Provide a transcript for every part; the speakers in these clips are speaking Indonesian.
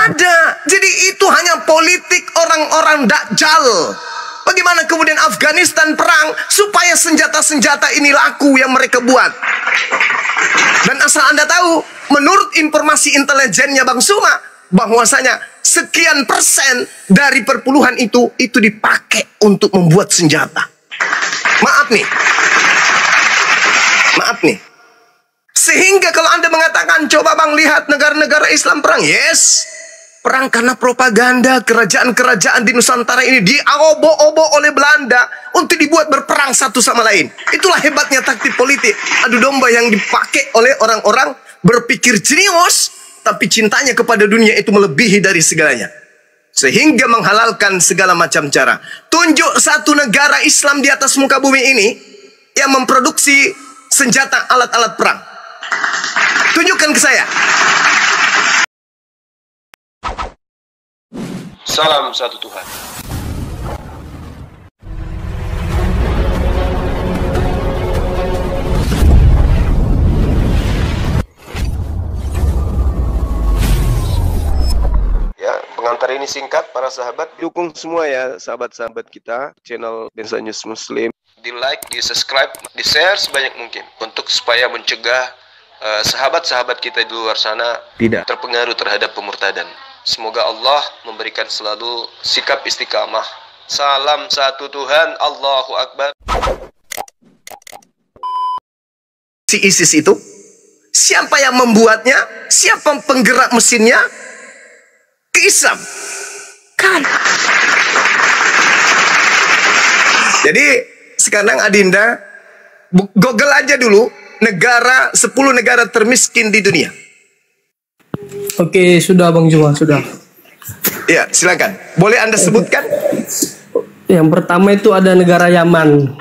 ada. Jadi itu hanya politik orang-orang Dajjal. Bagaimana kemudian Afghanistan perang supaya senjata-senjata ini laku yang mereka buat. Dan asal Anda tahu, menurut informasi intelijennya Bang Suma, bahwasanya sekian persen dari perpuluhan itu dipakai untuk membuat senjata. Maaf nih. Sehingga kalau Anda mengatakan, coba Bang lihat negara-negara Islam perang. Yes, perang karena propaganda. Kerajaan-kerajaan di Nusantara ini diobok-obok oleh Belanda untuk dibuat berperang satu sama lain. Itulah hebatnya taktik politik adu domba yang dipakai oleh orang-orang berpikir jenius, tapi cintanya kepada dunia itu melebihi dari segalanya. Sehingga menghalalkan segala macam cara. Tunjuk satu negara Islam di atas muka bumi ini yang memproduksi senjata alat-alat perang. Tunjukkan ke saya. Salam satu Tuhan. Ya, pengantar ini singkat para sahabat. Dukung semua ya sahabat-sahabat kita channel Densa News Muslim. Di like, di subscribe, di share sebanyak mungkin untuk supaya mencegah sahabat-sahabat kita di luar sana tidak terpengaruh terhadap pemurtadan. Semoga Allah memberikan selalu sikap istiqamah. Salam satu Tuhan, Allahu Akbar. Si ISIS itu, siapa yang membuatnya? Siapa penggerak mesinnya? Ke Islam. Kan. Jadi sekarang Adinda Google aja dulu 10 negara termiskin di dunia. Oke, sudah Bang Juma, sudah. Ya, silakan. Boleh Anda sebutkan? Yang pertama itu ada negara Yaman.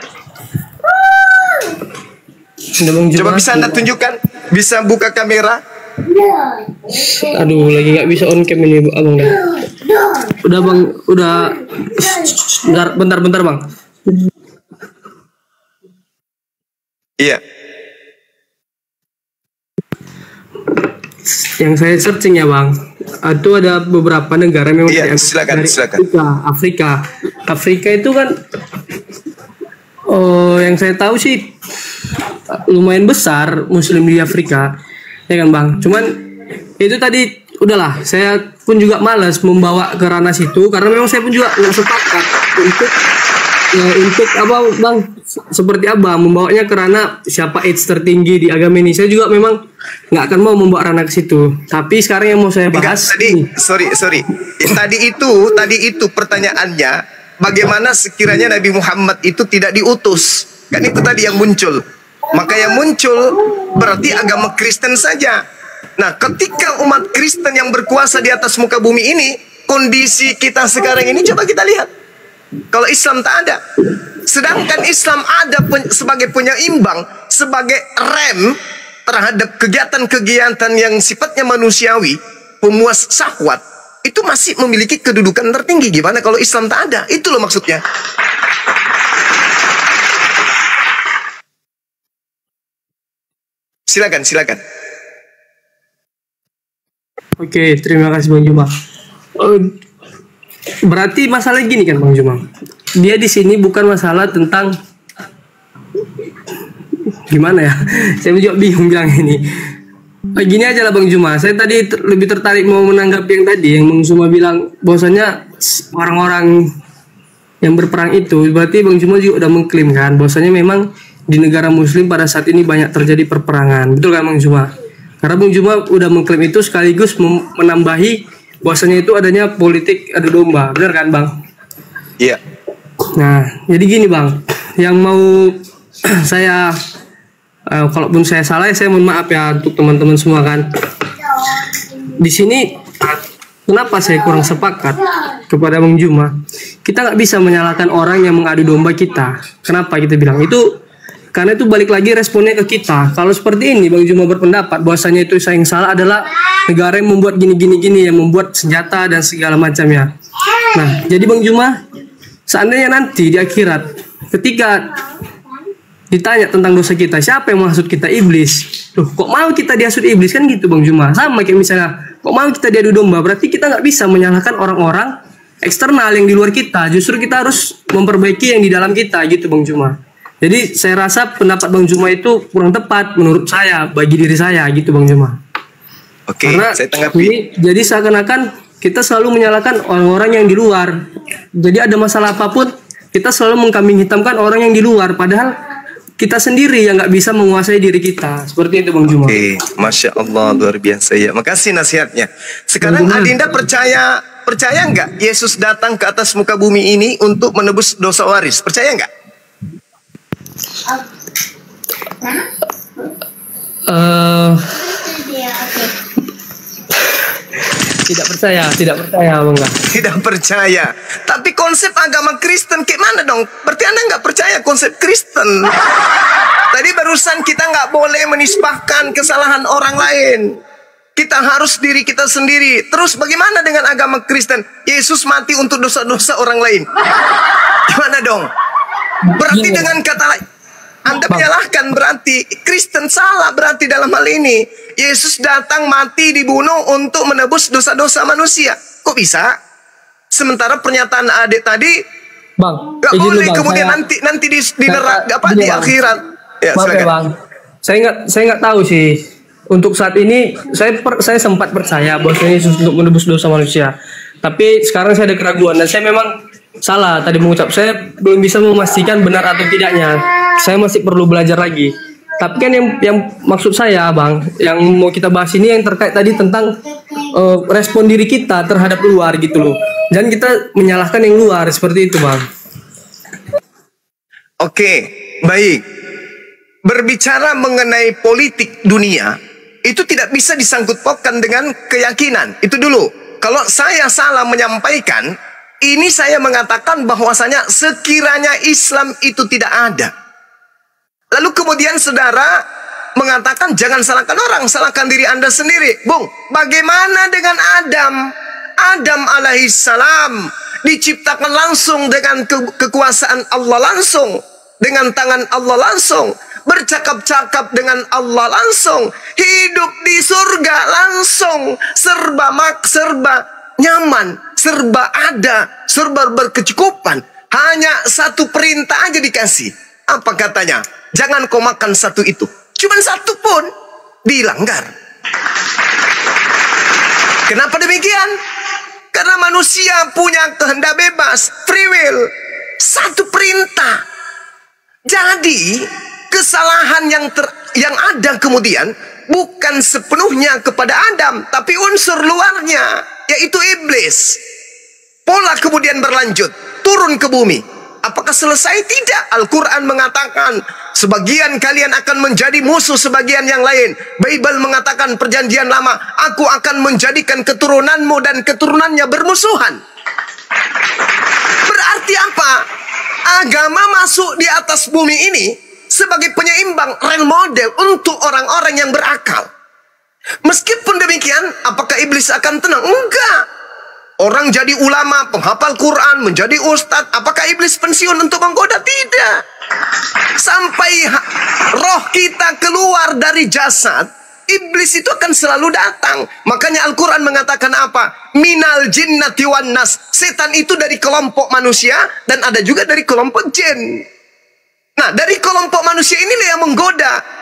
Bang Juma, coba bisa Anda tunjukkan? Bisa buka kamera? Aduh, lagi nggak bisa on cam ini Abang dah. Udah Bang, udah. Bentar Bang. Iya. Yang saya searching ya Bang, itu ada beberapa negara memang. Iya, silakan. Afrika itu kan, yang saya tahu sih lumayan besar Muslim di Afrika, ya kan Bang. Cuman itu tadi udahlah, saya pun juga malas membawa ke ranah situ karena memang saya pun juga nggak sepakat untuk apa Bang, seperti apa membawanya ke ranah siapa age tertinggi di agama ini. Saya juga memang nggak akan mau membawa ranah ke situ. Tapi sekarang yang mau saya bahas, sorry. Tadi itu pertanyaannya, bagaimana sekiranya Nabi Muhammad itu tidak diutus? Kan itu tadi yang muncul. Maka yang muncul berarti agama Kristen saja. Nah, ketika umat Kristen yang berkuasa di atas muka bumi ini, kondisi kita sekarang ini coba kita lihat. Kalau Islam tak ada, sedangkan Islam ada sebagai penyeimbang, sebagai rem terhadap kegiatan-kegiatan yang sifatnya manusiawi, pemuas syahwat, itu masih memiliki kedudukan tertinggi. Gimana kalau Islam tak ada? Itu loh maksudnya. Silakan. Oke, terima kasih Bang Juma. Berarti masalah gini kan Bang Juma, dia di sini bukan masalah tentang gimana ya, saya juga bingung bilang ini. Gini aja lah Bang Juma, saya tadi lebih tertarik mau menanggapi yang tadi yang Bang Juma bilang bahwasanya orang-orang yang berperang itu, berarti Bang Juma juga udah mengklaim kan bahwasanya memang di negara Muslim pada saat ini banyak terjadi perperangan, betul kan Bang Juma? Karena Bang Juma udah mengklaim itu sekaligus menambahi bahwasanya itu adanya politik adu domba, benar kan Bang? Iya. Nah, jadi gini Bang, yang mau saya, kalaupun saya salah, saya mohon maaf ya untuk teman-teman semua kan. Di sini, kenapa saya kurang sepakat kepada Bang Juma? Kita nggak bisa menyalahkan orang yang mengadu domba kita. Kenapa kita bilang itu? Karena itu balik lagi responnya ke kita. Kalau seperti ini Bang Juma berpendapat bahwasanya itu saya yang salah adalah negara yang membuat gini, yang membuat senjata dan segala macamnya. Nah, jadi Bang Juma, seandainya nanti di akhirat ketika ditanya tentang dosa kita, siapa yang menghasut kita? Iblis. Loh, kok mau kita dihasut iblis? Kan gitu Bang Juma. Sama kayak misalnya, kok mau kita diadu domba? Berarti kita nggak bisa menyalahkan orang-orang eksternal yang di luar kita. Justru kita harus memperbaiki yang di dalam kita gitu Bang Juma. Jadi saya rasa pendapat Bang Juma itu kurang tepat menurut saya, bagi diri saya gitu Bang Juma. Oke, Karena saya tanggapi. ini jadi seakan-akan kita selalu menyalahkan orang-orang yang di luar. Jadi ada masalah apapun, kita selalu mengkambing hitamkan orang yang di luar. Padahal kita sendiri yang nggak bisa menguasai diri kita. Seperti itu Bang Juma. Oke, Masya Allah, luar biasa ya. Makasih nasihatnya. Sekarang Bang Juma. Adinda percaya nggak Yesus datang ke atas muka bumi ini untuk menebus dosa waris? Percaya nggak? Tidak percaya Bang. Tidak percaya. Tapi konsep agama Kristen kayak mana dong? Berarti Anda nggak percaya konsep Kristen. Tadi barusan kita nggak boleh menisbahkan kesalahan orang lain. Kita harus diri kita sendiri. Terus bagaimana dengan agama Kristen? Yesus mati untuk dosa-dosa orang lain. Gimana dong? Berarti dengan kata lain, Anda menyalahkan, berarti Kristen salah berarti dalam hal ini. Yesus datang mati dibunuh untuk menebus dosa-dosa manusia. Kok bisa? Sementara pernyataan adik tadi Bang, gak izin boleh Bang, kemudian nanti di neraka apa di akhirat. Ya, Maaf ya silakan. Bang. Saya nggak tahu sih. Untuk saat ini saya sempat percaya bahwa Yesus untuk menebus dosa manusia. Tapi sekarang saya ada keraguan dan saya memang salah tadi mengucap. Saya belum bisa memastikan benar atau tidaknya. Saya masih perlu belajar lagi. Tapi kan yang maksud saya Bang, yang mau kita bahas ini yang terkait tadi tentang respon diri kita terhadap luar gitu loh. Dan kita menyalahkan yang luar seperti itu Bang. Oke, baik. Berbicara mengenai politik dunia, itu tidak bisa disangkut pautkan dengan keyakinan. Itu dulu. Kalau saya salah menyampaikan, ini saya mengatakan bahwasanya sekiranya Islam itu tidak ada. Lalu kemudian saudara mengatakan jangan salahkan orang, salahkan diri Anda sendiri. Bung, bagaimana dengan Adam? Adam alaihissalam diciptakan langsung dengan kekuasaan Allah langsung, dengan tangan Allah langsung, bercakap-cakap dengan Allah langsung, hidup di surga langsung, serba nyaman, serba ada, serba berkecukupan. Hanya satu perintah aja dikasih. Apa katanya? Jangan kau makan satu itu. Cuman satu pun dilanggar. Kenapa demikian? Karena manusia punya kehendak bebas, free will. Satu perintah. Jadi kesalahan yang ada kemudian bukan sepenuhnya kepada Adam, tapi unsur luarnya, yaitu iblis. Pola kemudian berlanjut, turun ke bumi. Apakah selesai? Tidak. Al-Quran mengatakan sebagian kalian akan menjadi musuh sebagian yang lain. Bible mengatakan perjanjian lama, aku akan menjadikan keturunanmu dan keturunannya bermusuhan. Berarti apa? Agama masuk di atas bumi ini sebagai penyeimbang, role model untuk orang-orang yang berakal. Meskipun demikian, apakah iblis akan tenang? Enggak. Orang jadi ulama, penghafal Quran, menjadi ustadz, apakah iblis pensiun untuk menggoda? Tidak. Sampai roh kita keluar dari jasad, iblis itu akan selalu datang. Makanya Al-Quran mengatakan apa? Minal jinnati wan nas. Setan itu dari kelompok manusia dan ada juga dari kelompok jin. Nah, dari kelompok manusia inilah yang menggoda.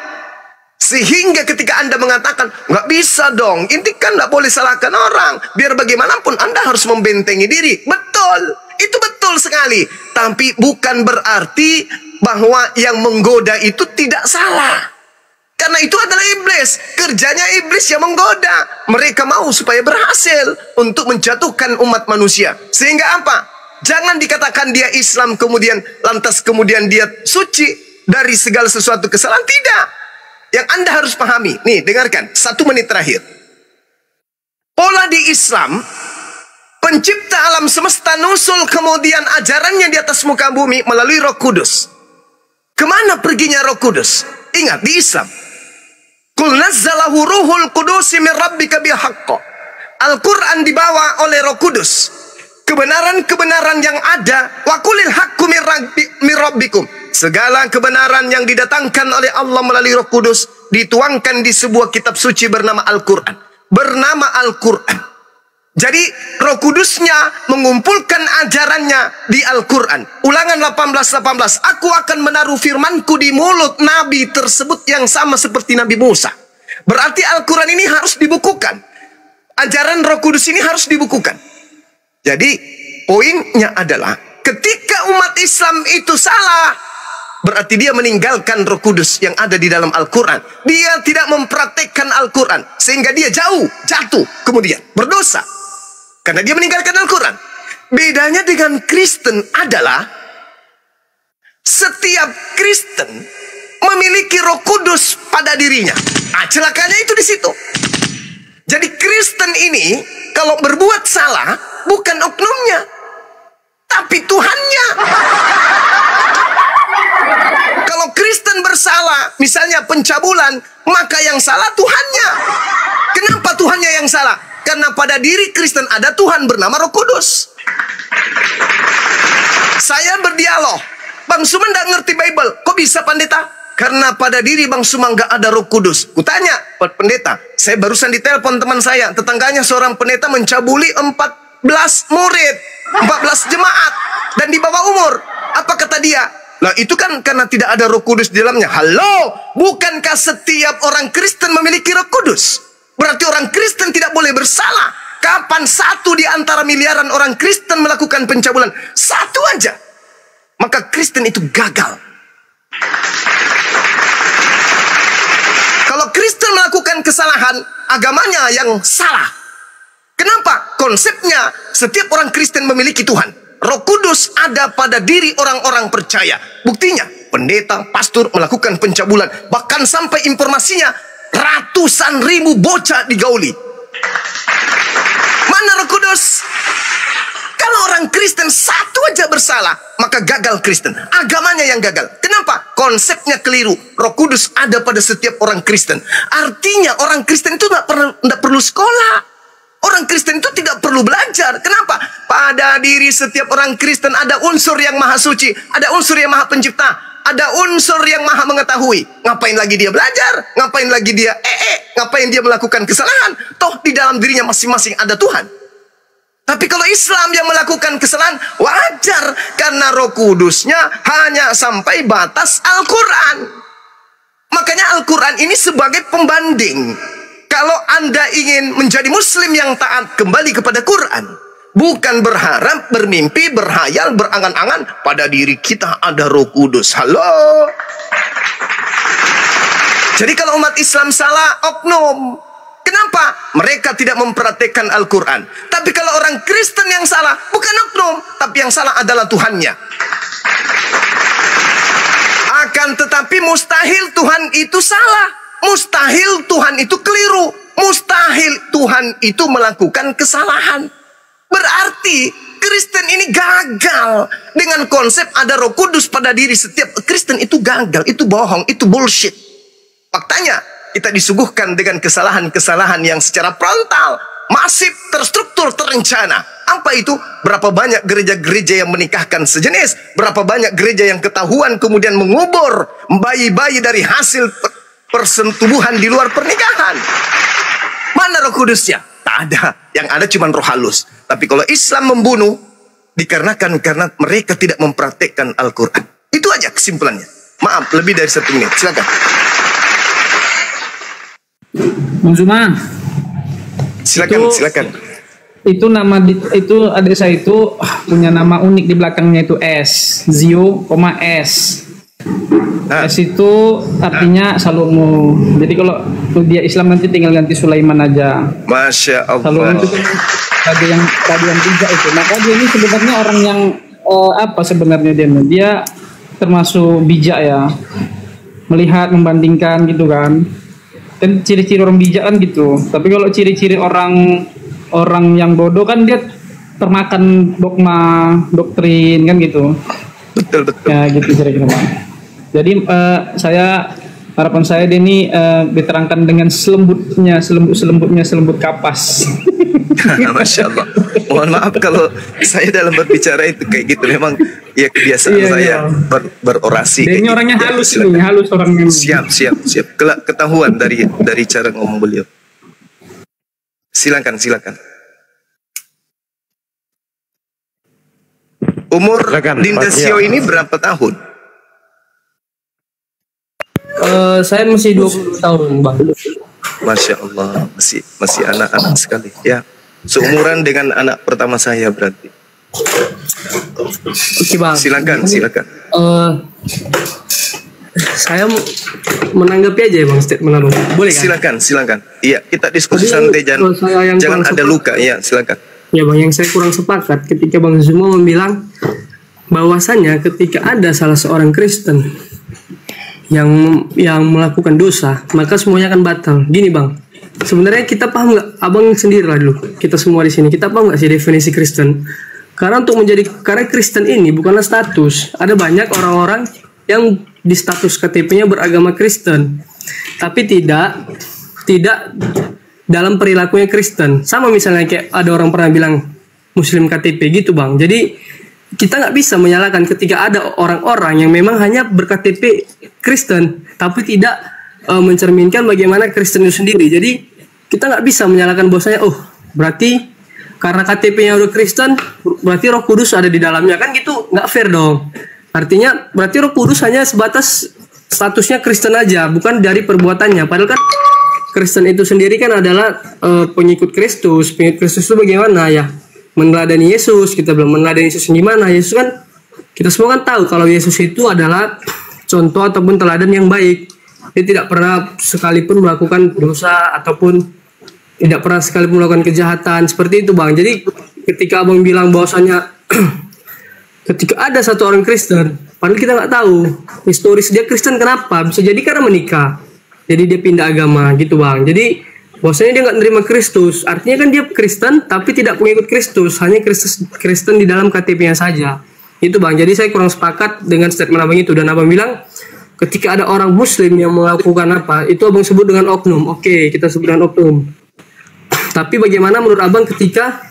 Sehingga ketika Anda mengatakan, nggak bisa dong, ini kan nggak boleh salahkan orang. Biar bagaimanapun Anda harus membentengi diri. Betul, itu betul sekali. Tapi bukan berarti bahwa yang menggoda itu tidak salah. Karena itu adalah iblis. Kerjanya iblis yang menggoda. Mereka mau supaya berhasil untuk menjatuhkan umat manusia. Sehingga apa? Jangan dikatakan dia Islam kemudian lantas kemudian dia suci dari segala sesuatu kesalahan. Tidak. Yang Anda harus pahami, nih dengarkan, 1 menit terakhir. Pola di Islam, pencipta alam semesta nusul kemudian ajarannya di atas muka bumi melalui Roh Kudus. Kemana perginya Roh Kudus? Ingat, di Islam, Qul nazzalahu ruhul qudusi min rabbika bihaqqa. Al-Quran dibawa oleh Roh Kudus. Kebenaran-kebenaran yang ada, wa qulil haqqu min rabbikum. segala kebenaran yang didatangkan oleh Allah melalui Roh Kudus dituangkan di sebuah kitab suci bernama Al-Quran. Jadi Roh Kudusnya mengumpulkan ajarannya di Al-Quran. Ulangan 18:18. Aku akan menaruh firmanku di mulut Nabi tersebut yang sama seperti Nabi Musa. Berarti Al-Quran ini harus dibukukan. Ajaran Roh Kudus ini harus dibukukan. Jadi poinnya adalah ketika umat Islam itu salah, berarti dia meninggalkan Roh Kudus yang ada di dalam Al-Quran. Dia tidak mempraktekkan Al-Quran, sehingga dia jatuh, kemudian berdosa. Karena dia meninggalkan Al-Quran. Bedanya dengan Kristen adalah setiap Kristen memiliki Roh Kudus pada dirinya. Nah, celakanya itu di situ. Jadi Kristen ini kalau berbuat salah bukan oknumnya, tapi Tuhannya. Kalau Kristen bersalah, misalnya pencabulan, maka yang salah Tuhannya. Kenapa Tuhannya yang salah? Karena pada diri Kristen ada Tuhan bernama Roh Kudus. Saya berdialog, Bang Suma nggak ngerti Bible. Kok bisa pendeta? Karena pada diri Bang Suma nggak ada Roh Kudus. Kutanya, pendeta, saya barusan ditelepon teman saya, tetangganya seorang pendeta mencabuli 14 murid, 14 jemaat, dan di bawah umur. Apa kata dia? Nah itu kan karena tidak ada Roh Kudus di dalamnya. Halo, bukankah setiap orang Kristen memiliki Roh Kudus? Berarti orang Kristen tidak boleh bersalah. Kapan satu di antara miliaran orang Kristen melakukan pencabulan? Satu aja. Maka Kristen itu gagal. Kalau Kristen melakukan kesalahan, agamanya yang salah. Kenapa? Konsepnya setiap orang Kristen memiliki Tuhan. Roh Kudus ada pada diri orang-orang percaya. Buktinya, pendeta, pastor melakukan pencabulan. Bahkan sampai informasinya ratusan ribu bocah digauli. Mana Roh Kudus? Kalau orang Kristen satu aja bersalah, maka gagal Kristen. Agamanya yang gagal. Kenapa? Konsepnya keliru. Roh Kudus ada pada setiap orang Kristen. Artinya orang Kristen itu tidak perlu sekolah. Orang Kristen itu tidak perlu belajar. Kenapa? Pada diri setiap orang Kristen ada unsur yang maha suci, ada unsur yang maha pencipta, ada unsur yang maha mengetahui. Ngapain lagi dia belajar? Ngapain lagi dia ngapain dia melakukan kesalahan? Toh di dalam dirinya masing-masing ada Tuhan. Tapi kalau Islam yang melakukan kesalahan, wajar. Karena Roh Kudusnya hanya sampai batas Al-Quran. Makanya Al-Quran ini sebagai pembanding. Kalau Anda ingin menjadi Muslim yang taat, kembali kepada Quran. Bukan berharap, bermimpi, berhayal, berangan-angan pada diri kita ada Roh Kudus. Halo. Jadi kalau umat Islam salah, oknum. Kenapa? Mereka tidak mempraktekkan Al-Quran. Tapi kalau orang Kristen yang salah, bukan oknum, tapi yang salah adalah Tuhannya. Akan tetapi mustahil Tuhan itu salah. Mustahil Tuhan itu keliru. Mustahil Tuhan itu melakukan kesalahan. Berarti Kristen ini gagal. Dengan konsep ada Roh Kudus pada diri setiap Kristen itu gagal. Itu bohong, itu bullshit. Faktanya kita disuguhkan dengan kesalahan-kesalahan yang secara frontal, masif, terstruktur, terencana. Apa itu? Berapa banyak gereja-gereja yang menikahkan sejenis? Berapa banyak gereja yang ketahuan kemudian mengubur bayi-bayi dari hasil persetubuhan di luar pernikahan? Mana Roh Kudusnya? Tak ada. Yang ada cuma roh halus. Tapi kalau Islam membunuh, dikarenakan karena mereka tidak mempraktekkan Al-Quran. Itu aja kesimpulannya. Maaf, lebih dari 1 menit. Silakan. Bang Zuma. Silakan. Itu nama itu adik saya itu punya nama unik di belakangnya itu S, Zio, S. S itu artinya Salomo. Jadi kalau dia Islam nanti tinggal ganti Sulaiman aja. Masya Allah. Salomo itu kan ada yang bijak itu. Maka dia ini sebenarnya orang yang apa sebenarnya dia termasuk bijak ya. Melihat, membandingkan gitu kan. Kan ciri-ciri orang bijak kan gitu. Tapi kalau ciri-ciri orang yang bodoh kan dia termakan dogma, doktrin kan gitu. Betul. Ya gitu kira-kira Bang. Jadi harapan saya dia ini diterangkan dengan selembut kapas. Masya Allah. Mohon maaf kalau saya dalam berbicara itu kayak gitu. Memang ya kebiasaan Iya, saya iya. berorasi. Dia kayak ini gitu. orangnya Ya, halus silakan. nih, halus orangnya. Siap. Ketahuan dari cara ngomong beliau. Silakan. Umur Silakan, Dinda Pak Sio Tio. ini berapa tahun? Saya masih 20 tahun bang. Masya Allah, masih anak-anak sekali. Ya, seumuran dengan anak pertama saya berarti. Oke bang. Silakan. Saya menanggapi aja ya bang statement abang. Boleh kan? Silakan. Iya, kita diskusi Tadi, santai, kalau saya yang jangan kurang ada sepakat. luka. Ya, silakan. Ya bang, yang saya kurang sepakat ketika bang Zuma membilang bahwasannya ketika ada salah seorang Kristen yang melakukan dosa, maka semuanya akan batal. Gini bang, sebenarnya kita paham nggak? Abang sendiri lah dulu, kita semua di sini, kita paham nggak sih definisi Kristen? Karena Kristen ini bukanlah status. Ada banyak orang-orang yang di status KTP-nya beragama Kristen, tapi tidak dalam perilakunya Kristen. Sama misalnya kayak ada orang pernah bilang Muslim KTP gitu bang. Jadi kita nggak bisa menyalahkan ketika ada orang-orang yang memang hanya berKTP Kristen, tapi tidak mencerminkan bagaimana Kristen itu sendiri. Jadi kita nggak bisa menyalahkan bahwasanya berarti karena KTP-nya udah Kristen, berarti Roh Kudus ada di dalamnya, kan gitu nggak fair dong. Artinya berarti Roh Kudus hanya sebatas statusnya Kristen aja, bukan dari perbuatannya. Padahal kan Kristen itu sendiri kan adalah pengikut Kristus. Pengikut Kristus itu bagaimana ya? Meneladani Yesus. Kita belum meneladani Yesus gimana? Yesus kan kita semua kan tahu kalau Yesus itu adalah contoh ataupun teladan yang baik. Dia tidak pernah sekalipun melakukan dosa ataupun tidak pernah sekalipun melakukan kejahatan seperti itu bang. Jadi ketika abang bilang bahwasanya ketika ada satu orang Kristen, padahal kita nggak tahu historis dia Kristen kenapa? Bisa jadi karena menikah. Jadi dia pindah agama gitu bang. Jadi bahwasanya dia nggak nerima Kristus. Artinya kan dia Kristen tapi tidak pengikut Kristus. Hanya Kristen di dalam KTP-nya saja. Itu bang. Jadi saya kurang sepakat dengan statement abang itu. Dan abang bilang ketika ada orang Muslim yang melakukan apa, itu abang sebut dengan oknum. Oke, kita sebut dengan oknum. Tapi bagaimana menurut abang ketika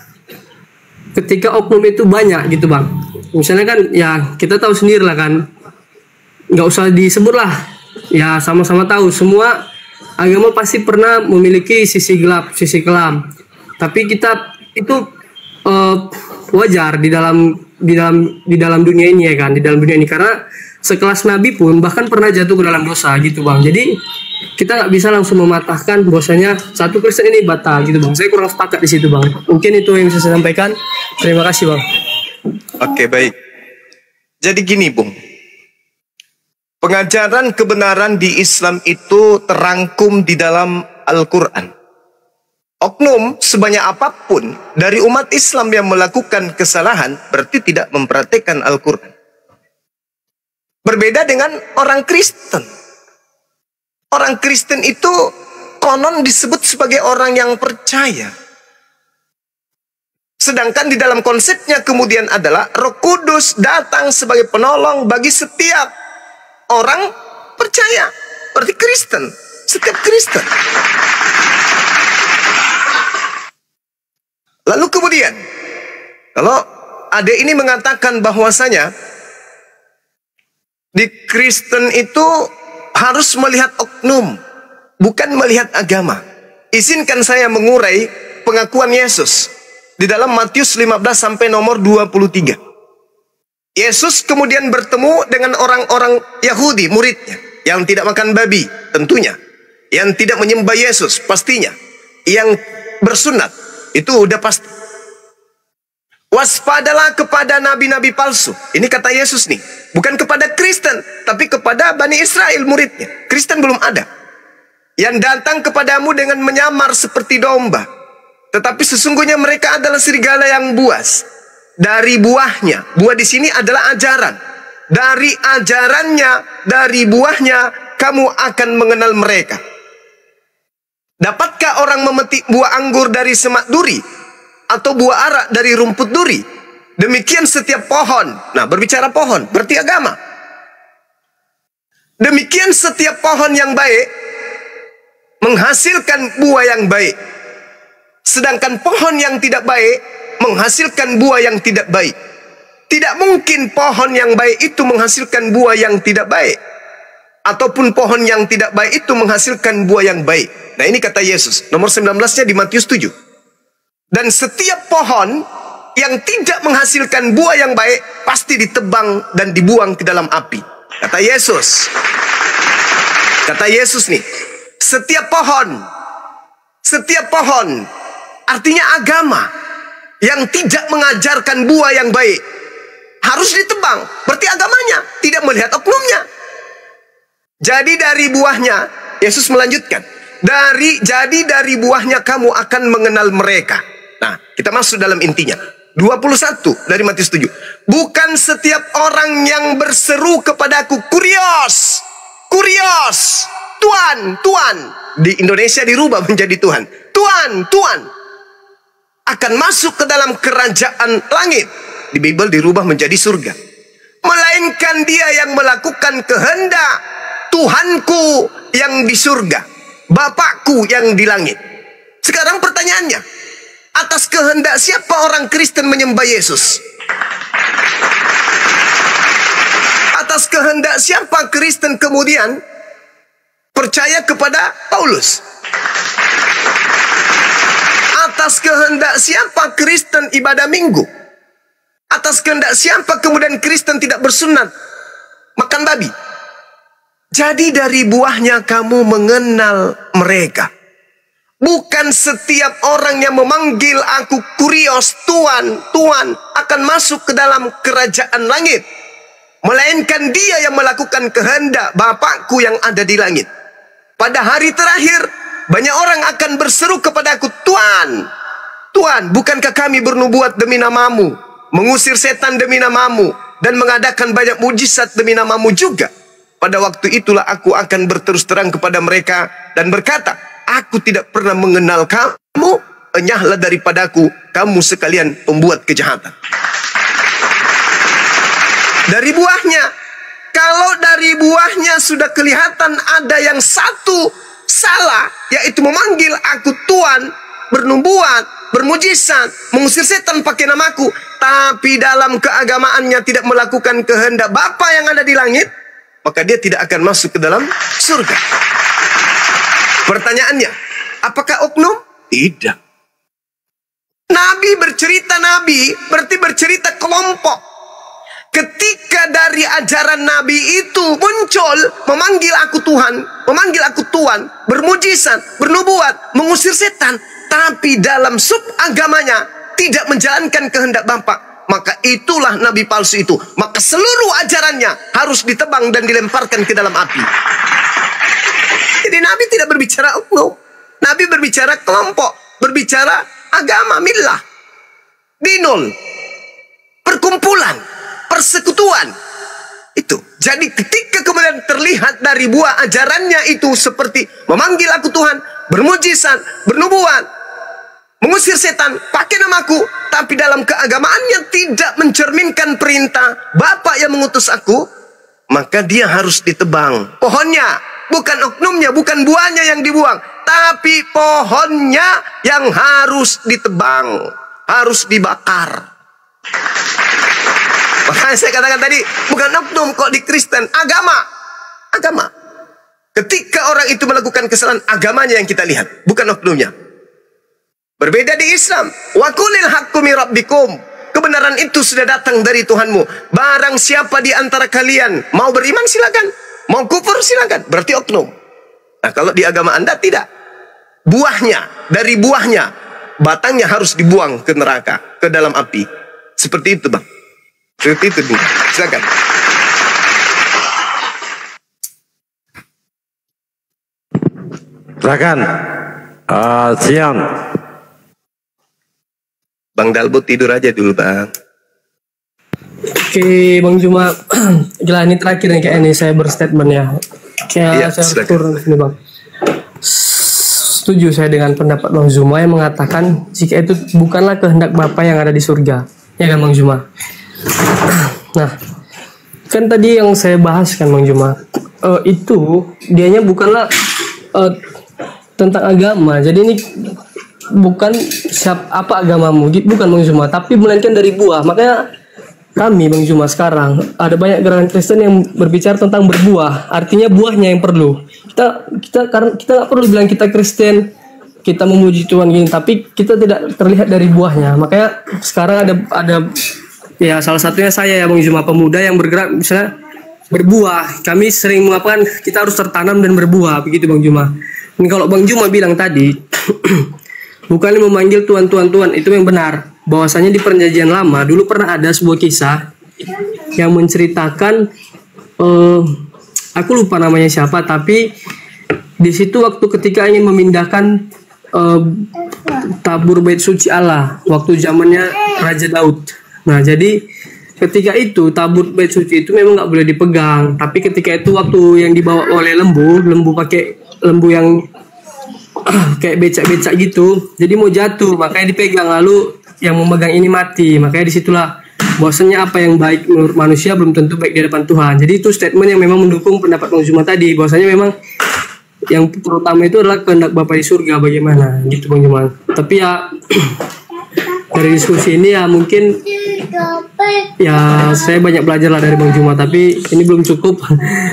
oknum itu banyak gitu bang? Misalnya kan ya kita tahu sendiri lah kan. Nggak usah disebut lah. Ya sama-sama tahu semua agama pasti pernah memiliki sisi gelap, sisi kelam. Tapi kita itu wajar di dalam dunia ini ya kan, di dalam dunia ini karena sekelas Nabi pun bahkan pernah jatuh ke dalam dosa gitu bang. Jadi kita nggak bisa langsung mematahkan bahwasanya satu Kristen ini batal gitu bang. Saya kurang sepakat di situ bang. Mungkin itu yang bisa saya sampaikan. Terima kasih bang. Oke, baik. Jadi gini, Bung. Pengajaran kebenaran di Islam itu terangkum di dalam Al-Quran. Oknum sebanyak apapun dari umat Islam yang melakukan kesalahan berarti tidak mempraktikkan Al-Quran. Berbeda dengan orang Kristen. Orang Kristen itu konon disebut sebagai orang yang percaya. Sedangkan di dalam konsepnya kemudian adalah Roh Kudus datang sebagai penolong bagi setiap orang percaya. Berarti Kristen. Setiap Kristen. Lalu kemudian, kalau ada ini mengatakan bahwasanya di Kristen itu harus melihat oknum, bukan melihat agama. Izinkan saya mengurai pengakuan Yesus di dalam Matius 15 sampai nomor 23. Yesus kemudian bertemu dengan orang-orang Yahudi, muridnya, yang tidak makan babi, tentunya. Yang tidak menyembah Yesus, pastinya. Yang bersunat, itu udah pasti. Waspadalah kepada nabi-nabi palsu. Ini kata Yesus nih. Bukan kepada Kristen, tapi kepada Bani Israel, muridnya. Kristen belum ada. Yang datang kepadamu dengan menyamar seperti domba. Tetapi sesungguhnya mereka adalah serigala yang buas. Dari buahnya. Buah di sini adalah ajaran. Dari ajarannya, dari buahnya, kamu akan mengenal mereka. Dapatkah orang memetik buah anggur dari semak duri? Atau buah arak dari rumput duri? Demikian setiap pohon. Nah, berbicara pohon, berarti agama. Demikian setiap pohon yang baik menghasilkan buah yang baik. Sedangkan pohon yang tidak baik menghasilkan buah yang tidak baik. Tidak mungkin pohon yang baik itu menghasilkan buah yang tidak baik. Ataupun pohon yang tidak baik itu menghasilkan buah yang baik. Nah, ini kata Yesus. Nomor 19-nya di Matius 7. Dan setiap pohon yang tidak menghasilkan buah yang baik pasti ditebang dan dibuang ke dalam api. Kata Yesus. Kata Yesus nih, setiap pohon artinya agama yang tidak mengajarkan buah yang baik harus ditebang. Berarti agamanya tidak melihat oknumnya. Jadi dari buahnya, Yesus melanjutkan, jadi dari buahnya kamu akan mengenal mereka. Nah, kita masuk dalam intinya. 21 dari Matius 7. Bukan setiap orang yang berseru kepadaku, Kurios, Kurios, Tuhan, Tuhan. Di Indonesia dirubah menjadi Tuhan. Tuhan, Tuhan. Akan masuk ke dalam kerajaan langit. Di Bible dirubah menjadi surga. Melainkan dia yang melakukan kehendak Tuhanku yang di surga, Bapakku yang di langit. Sekarang pertanyaannya, atas kehendak siapa orang Kristen menyembah Yesus? Atas kehendak siapa Kristen kemudian percaya kepada Paulus? Atas kehendak siapa Kristen ibadah minggu? Atas kehendak siapa kemudian Kristen tidak bersunat, makan babi? Jadi dari buahnya kamu mengenal mereka. Bukan setiap orang yang memanggil aku Kurios, Tuhan, Tuhan akan masuk ke dalam kerajaan langit. Melainkan dia yang melakukan kehendak Bapakku yang ada di langit. Pada hari terakhir, banyak orang akan berseru kepadaku, Tuhan, Tuhan, bukankah kami bernubuat demi namamu, mengusir setan demi namamu, dan mengadakan banyak mujizat demi namamu juga? Pada waktu itulah aku akan berterus terang kepada mereka dan berkata, aku tidak pernah mengenal kamu, enyahlah daripadaku, kamu sekalian pembuat kejahatan. Dari buahnya, kalau dari buahnya sudah kelihatan ada yang satu salah, yaitu memanggil aku Tuhan, bernubuat, bermujizat, mengusir setan pakai namaku, tapi dalam keagamaannya tidak melakukan kehendak Bapa yang ada di langit, maka dia tidak akan masuk ke dalam surga. Pertanyaannya, apakah oknum? Tidak. Nabi bercerita nabi, berarti bercerita kelompok. Ketika dari ajaran Nabi itu muncul, memanggil aku Tuhan, memanggil aku Tuhan, bermujizat, bernubuat, mengusir setan, tapi dalam sub agamanya tidak menjalankan kehendak Bapa, maka itulah nabi palsu itu. Maka seluruh ajarannya harus ditebang dan dilemparkan ke dalam api. Jadi Nabi tidak berbicara oknum. Nabi berbicara kelompok, berbicara agama, millah, dinul, perkumpulan, persekutuan. Itu. Jadi ketika kemudian terlihat dari buah ajarannya itu seperti memanggil aku Tuhan, bermujizat, bernubuat, mengusir setan, pakai namaku, tapi dalam keagamaannya tidak mencerminkan perintah Bapa yang mengutus aku, maka dia harus ditebang. Pohonnya, bukan oknumnya, bukan buahnya yang dibuang, tapi pohonnya yang harus ditebang, harus dibakar. Makanya saya katakan tadi, bukan oknum kok di Kristen, agama. Agama. Ketika orang itu melakukan kesalahan, agamanya yang kita lihat, bukan oknumnya. Berbeda di Islam. Wa qulil haqqu min rabbikum. Kebenaran itu sudah datang dari Tuhanmu. Barang siapa di antara kalian mau beriman silakan, mau kufur silakan. Berarti oknum. Nah, kalau di agama Anda tidak. Buahnya, dari buahnya, batangnya harus dibuang ke neraka, ke dalam api. Seperti itu, Bang. Seperti itu, Bang. Silakan. Silakan. Siang. Bang Dalbo tidur aja dulu, Bang. Oke, Bang Juma. Gila, ini terakhir nih kayak ini saya berstatement ya. Kayak saya turun sini, Bang. Setuju saya dengan pendapat Bang Juma yang mengatakan jika itu bukanlah kehendak Bapa yang ada di surga. Ya kan, Bang Juma? Nah, kan tadi yang saya bahas kan, Bang Juma, itu dianya bukanlah tentang agama. Jadi ini bukan apa agamamu, bukan Bang Zuma, tapi melainkan dari buah. Makanya kami Bang Zuma sekarang ada banyak gerakan Kristen yang berbicara tentang berbuah, artinya buahnya yang perlu. Karena kita nggak perlu bilang kita Kristen, kita memuji Tuhan gini, tapi kita tidak terlihat dari buahnya. Makanya sekarang ada ya salah satunya saya ya Bang Zuma, pemuda yang bergerak misalnya berbuah. Kami sering mengatakan kita harus tertanam dan berbuah, begitu Bang Zuma. Ini kalau Bang Zuma bilang tadi bukannya memanggil Tuhan, itu yang benar. Bahwasanya di perjanjian lama dulu pernah ada sebuah kisah yang menceritakan aku lupa namanya siapa, tapi di situ waktu ketika ingin memindahkan tabur bait suci Allah waktu zamannya Raja Daud. Nah, jadi ketika itu tabur bait suci itu memang nggak boleh dipegang, tapi ketika itu waktu yang dibawa oleh lembu pakai lembu yang kayak becak-becak gitu, jadi mau jatuh, makanya dipegang, lalu yang memegang ini mati. Makanya disitulah bahwasanya apa yang baik menurut manusia belum tentu baik di hadapan Tuhan. Jadi itu statement yang memang mendukung pendapat Bang Zuma tadi, bahwasanya memang yang terutama itu adalah kehendak Bapa di surga bagaimana gitu Bang Zuma. Tapi ya dari diskusi ini ya mungkin ya saya banyak belajar lah dari Bang Zuma, tapi ini belum cukup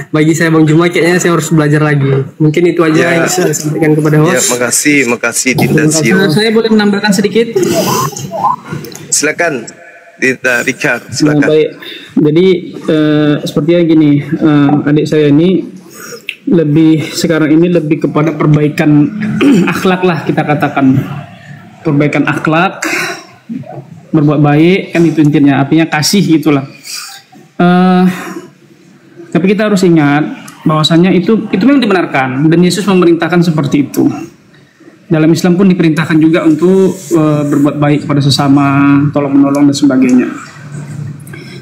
bagi saya Bang Zuma, kayaknya saya harus belajar lagi. Mungkin itu aja yang saya sampaikan kepada host. Ya, makasih Dinda Sio. Saya boleh menambahkan sedikit? Silakan Dinda Richard, silakan. Baik. Jadi sepertinya gini, adik saya ini sekarang ini lebih kepada perbaikan akhlak lah, kita katakan. Perbaikan akhlak, berbuat baik, kan itu intinya, artinya kasih gitulah. Tapi kita harus ingat bahwasanya itu memang dibenarkan dan Yesus memerintahkan seperti itu. Dalam Islam pun diperintahkan juga untuk berbuat baik kepada sesama, tolong menolong dan sebagainya.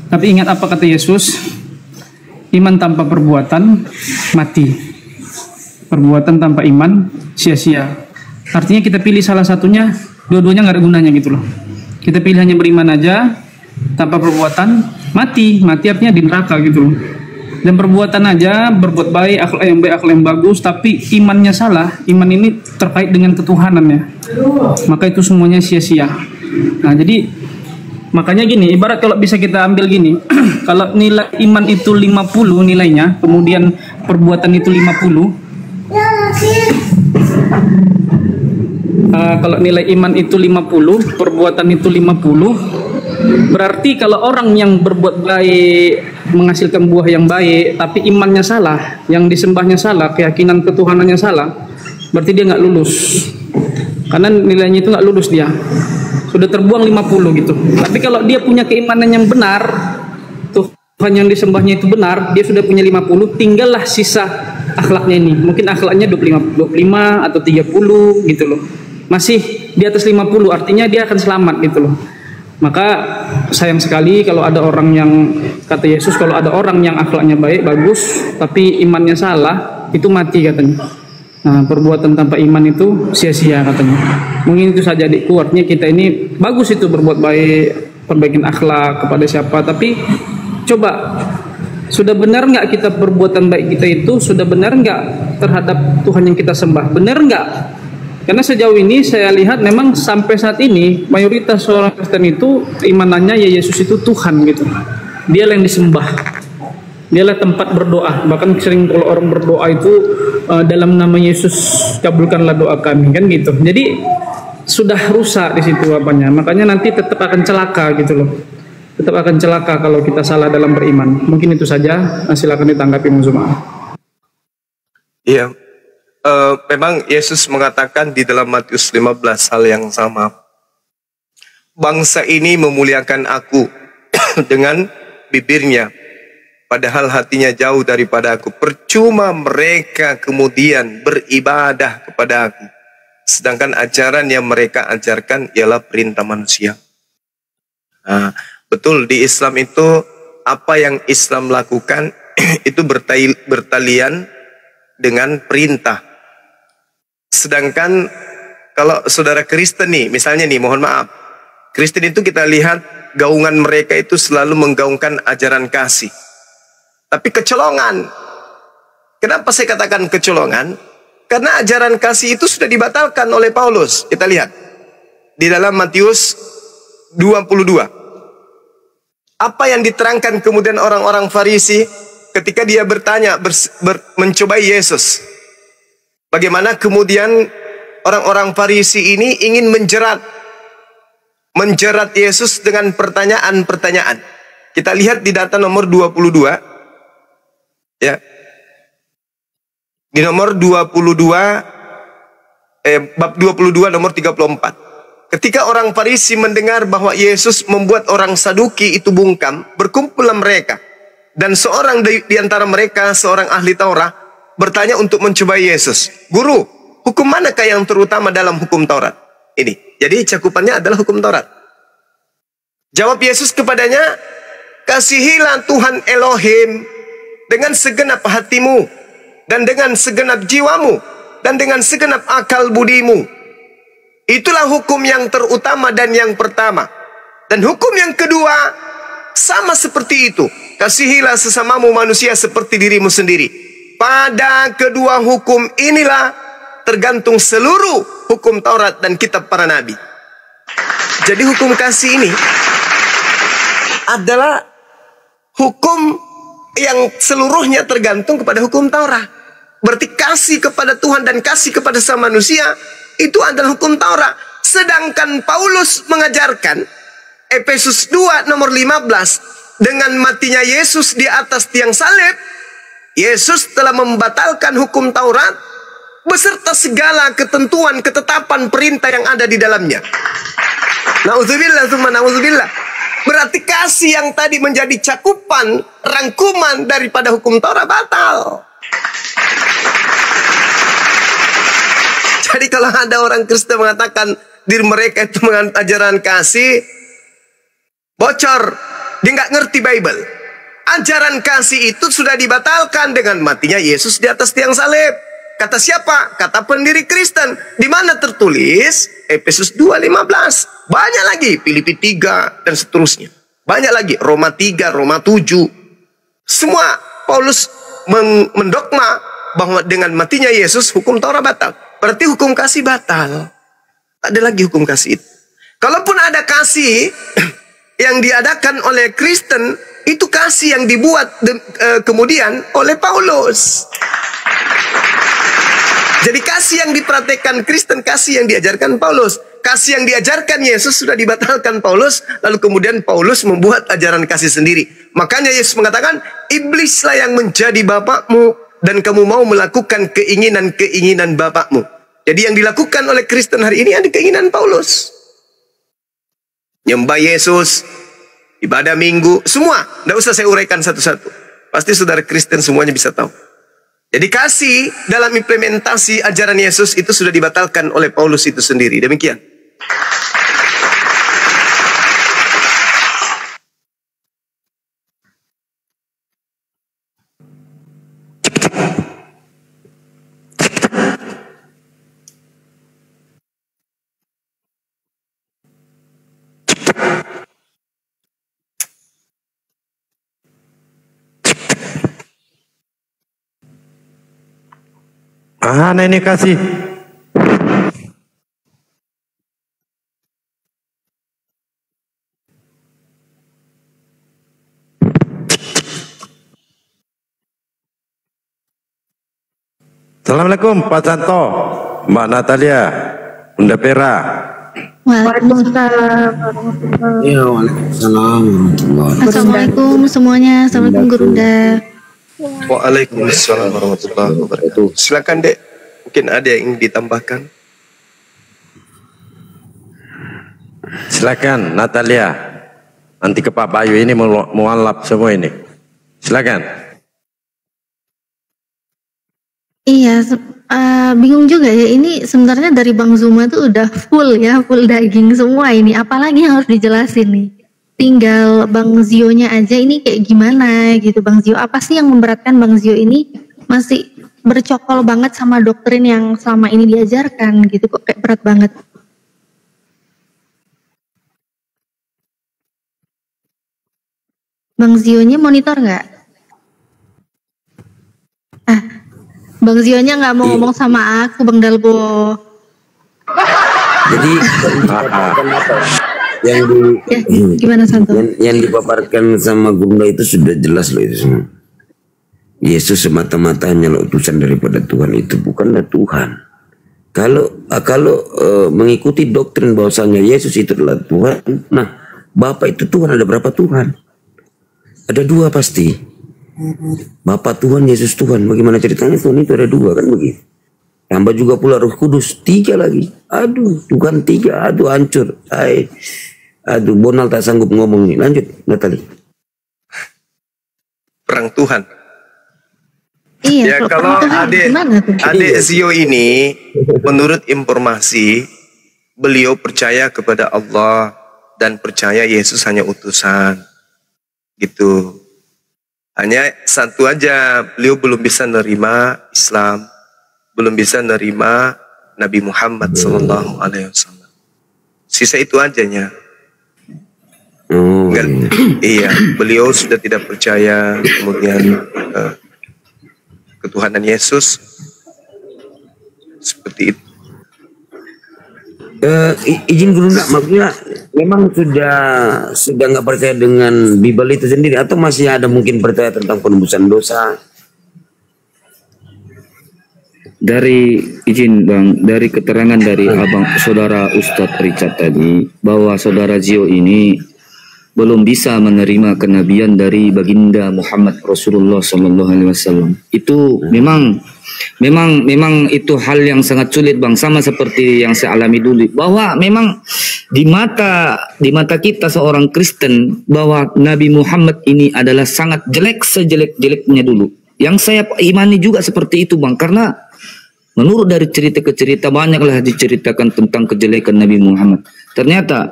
Tapi ingat apa kata Yesus? Iman tanpa perbuatan mati. Perbuatan tanpa iman sia-sia. Artinya kita pilih salah satunya, dua-duanya nggak ada gunanya gitu loh. Kita pilih hanya beriman aja tanpa perbuatan mati artinya di neraka gitu loh. Dan perbuatan aja berbuat baik, akhlak yang baik, akhlak yang bagus, tapi imannya salah, iman ini terkait dengan ketuhanannya, maka itu semuanya sia-sia. Nah jadi makanya gini, ibarat kalau bisa kita ambil gini, kalau nilai iman itu 50 nilainya, kemudian perbuatan itu 50, kalau nilai iman itu 50, perbuatan itu 50, berarti kalau orang yang berbuat baik menghasilkan buah yang baik, tapi imannya salah, yang disembahnya salah, keyakinan ketuhanannya salah, berarti dia nggak lulus. Karena nilainya itu nggak lulus, dia sudah terbuang 50 gitu. Tapi kalau dia punya keimanan yang benar, Tuhan yang disembahnya itu benar, dia sudah punya 50, tinggallah sisa akhlaknya ini. Mungkin akhlaknya 25 atau 30 gitu loh. Masih di atas 50, artinya dia akan selamat gitu loh. Maka sayang sekali kalau ada orang yang, kata Yesus, kalau ada orang yang akhlaknya baik, bagus, tapi imannya salah, itu mati katanya. Nah, perbuatan tanpa iman itu sia-sia katanya. Mungkin itu saja adikku, artinya kita ini bagus itu berbuat baik, perbaikin akhlak kepada siapa, tapi coba, sudah benar nggak kita perbuatan baik kita itu, sudah benar nggak terhadap Tuhan yang kita sembah, benar nggak? Karena sejauh ini saya lihat memang sampai saat ini mayoritas orang Kristen itu imanannya ya Yesus itu Tuhan gitu. Dialah yang disembah. Dialah tempat berdoa. Bahkan sering kalau orang berdoa itu dalam nama Yesus kabulkanlah doa kami, kan gitu. Jadi sudah rusak di situ apanya. Makanya nanti tetap akan celaka gitu loh. Tetap akan celaka kalau kita salah dalam beriman. Mungkin itu saja. Silakan ditanggapi Bang Zuma. Iya. Memang Yesus mengatakan di dalam Matius 15 hal yang sama. Bangsa ini memuliakan aku dengan bibirnya, padahal hatinya jauh daripada aku. Percuma mereka kemudian beribadah kepada aku, sedangkan ajaran yang mereka ajarkan ialah perintah manusia. Nah, betul, di Islam itu apa yang Islam lakukan itu bertalian dengan perintah. Sedangkan kalau saudara Kristen nih, misalnya nih, mohon maaf, Kristen itu kita lihat gaungan mereka itu selalu menggaungkan ajaran kasih. Tapi kecolongan. Kenapa saya katakan kecolongan? Karena ajaran kasih itu sudah dibatalkan oleh Paulus. Kita lihat. di dalam Matius 22. Apa yang diterangkan kemudian orang-orang Farisi ketika dia bertanya, mencobai Yesus. Bagaimana kemudian orang-orang Farisi ini ingin menjerat Yesus dengan pertanyaan-pertanyaan. Kita lihat di data nomor 22. Ya. Di nomor 22, bab 22 nomor 34. Ketika orang Farisi mendengar bahwa Yesus membuat orang Saduki itu bungkam, berkumpullah mereka. Dan seorang di antara mereka, seorang ahli Taurat, bertanya untuk mencobai Yesus. Guru, hukum manakah yang terutama dalam hukum Taurat? Ini. Jadi cakupannya adalah hukum Taurat. Jawab Yesus kepadanya, kasihilah Tuhan Elohim dengan segenap hatimu, dan dengan segenap jiwamu, dan dengan segenap akal budimu. Itulah hukum yang terutama dan yang pertama. Dan hukum yang kedua sama seperti itu. Kasihilah sesamamu manusia seperti dirimu sendiri. Pada kedua hukum inilah tergantung seluruh hukum Taurat dan kitab para nabi. Jadi hukum kasih ini adalah hukum yang seluruhnya tergantung kepada hukum Taurat. Berarti kasih kepada Tuhan dan kasih kepada sama manusia itu adalah hukum Taurat. Sedangkan Paulus mengajarkan Efesus 2 nomor 15, dengan matinya Yesus di atas tiang salib, Yesus telah membatalkan hukum Taurat beserta segala ketentuan, ketetapan, perintah yang ada di dalamnya. Na'udzubillah tsumma na'udzubillah. Berarti kasih yang tadi menjadi cakupan, rangkuman daripada hukum Taurat batal. Jadi kalau ada orang Kristen mengatakan diri mereka itu menganut ajaran kasih, bocor, dia nggak ngerti Bible. Ajaran kasih itu sudah dibatalkan dengan matinya Yesus di atas tiang salib. Kata siapa? Kata pendiri Kristen. Di mana tertulis? Efesus 2:15. Banyak lagi, Filipi 3 dan seterusnya. Banyak lagi, Roma 3, Roma 7. Semua Paulus mendogma bahwa dengan matinya Yesus hukum Taurat batal. Berarti hukum kasih batal. Ada lagi hukum kasih itu. Kalaupun ada kasih yang diadakan oleh Kristen, itu kasih yang dibuat kemudian oleh Paulus. Jadi kasih yang dipraktekkan Kristen, kasih yang diajarkan Paulus. Kasih yang diajarkan Yesus sudah dibatalkan Paulus, lalu kemudian Paulus membuat ajaran kasih sendiri. Makanya Yesus mengatakan, iblislah yang menjadi bapakmu, dan kamu mau melakukan keinginan-keinginan bapakmu. Jadi yang dilakukan oleh Kristen hari ini ada keinginan Paulus. Nyembah Yesus, ibadah minggu, semua. Tidak usah saya uraikan satu-satu. Pasti saudara Kristen semuanya bisa tahu. Jadi kasih dalam implementasi ajaran Yesus itu sudah dibatalkan oleh Paulus itu sendiri. Demikian. Nah ini kasih. Assalamualaikum Pak Santo, Mbak Natalia, Bunda Pera. Waalaikumsalam. Ya, waalaikumsalam warahmatullahi. Assalamualaikum semuanya. Assalamualaikum Gurunda. Waalaikumsalam warahmatullahi wabarakatuh. Silakan Dek, mungkin ada yang ingin ditambahkan. Silakan Natalia. Nanti ke Pak Bayu ini mualaf semua ini. Silakan. Iya, bingung juga ya. Ini sebenarnya dari Bang Zuma tuh udah full ya, full daging semua ini. Apalagi yang harus dijelasin nih? Tinggal Bang Zio-nya aja ini kayak gimana gitu Bang Zio. Apa sih yang memberatkan Bang Zio ini masih bercokol banget sama doktrin yang selama ini diajarkan gitu, kok kayak berat banget. Bang Zio-nya monitor nggak? Bang Zio-nya nggak mau ngomong sama aku, Bang Dalbo. Jadi dipaparkan apa? Yang di Ya, gimana Santo? yang dipaparkan sama Gunda itu sudah jelas loh itu semua. Yesus semata-mata hanyalah utusan daripada Tuhan, itu bukanlah Tuhan. Kalau mengikuti doktrin bahwasanya Yesus itu adalah Tuhan, nah Bapa itu Tuhan, ada berapa Tuhan? Ada 2 pasti. Bapa Tuhan, Yesus Tuhan. Bagaimana ceritanya Tuhan itu ada 2 kan begitu. Tambah juga pula Roh Kudus 3 lagi. Aduh, Tuhan 3, aduh hancur. Aduh, Bonal tak sanggup ngomong nih. Lanjut, Natali. Perang Tuhan. Iya, Ya kalau adik Zio ini, menurut informasi, beliau percaya kepada Allah dan percaya Yesus hanya utusan, gitu. Hanya satu aja, beliau belum bisa nerima Islam, belum bisa nerima Nabi Muhammad Sallallahu Alaihi Wasallam. Sisa itu ajanya. Enggak, iya, beliau sudah tidak percaya kemudian ketuhanan Yesus seperti itu. Izin Guru, maksudnya memang sudah nggak percaya dengan Bible itu sendiri, atau masih ada mungkin percaya tentang penebusan dosa? Dari izin Bang, dari keterangan dari abang saudara Ustadz Richard tadi, bahwa saudara Zio ini belum bisa menerima kenabian dari baginda Muhammad Rasulullah SAW. Itu memang itu hal yang sangat sulit Bang, sama seperti yang saya alami dulu, bahwa memang di mata kita seorang Kristen bahwa Nabi Muhammad ini adalah sangat jelek, sejelek-jeleknya dulu. Yang saya imani juga seperti itu Bang, karena menurut dari cerita ke cerita banyaklah diceritakan tentang kejelekan Nabi Muhammad. Ternyata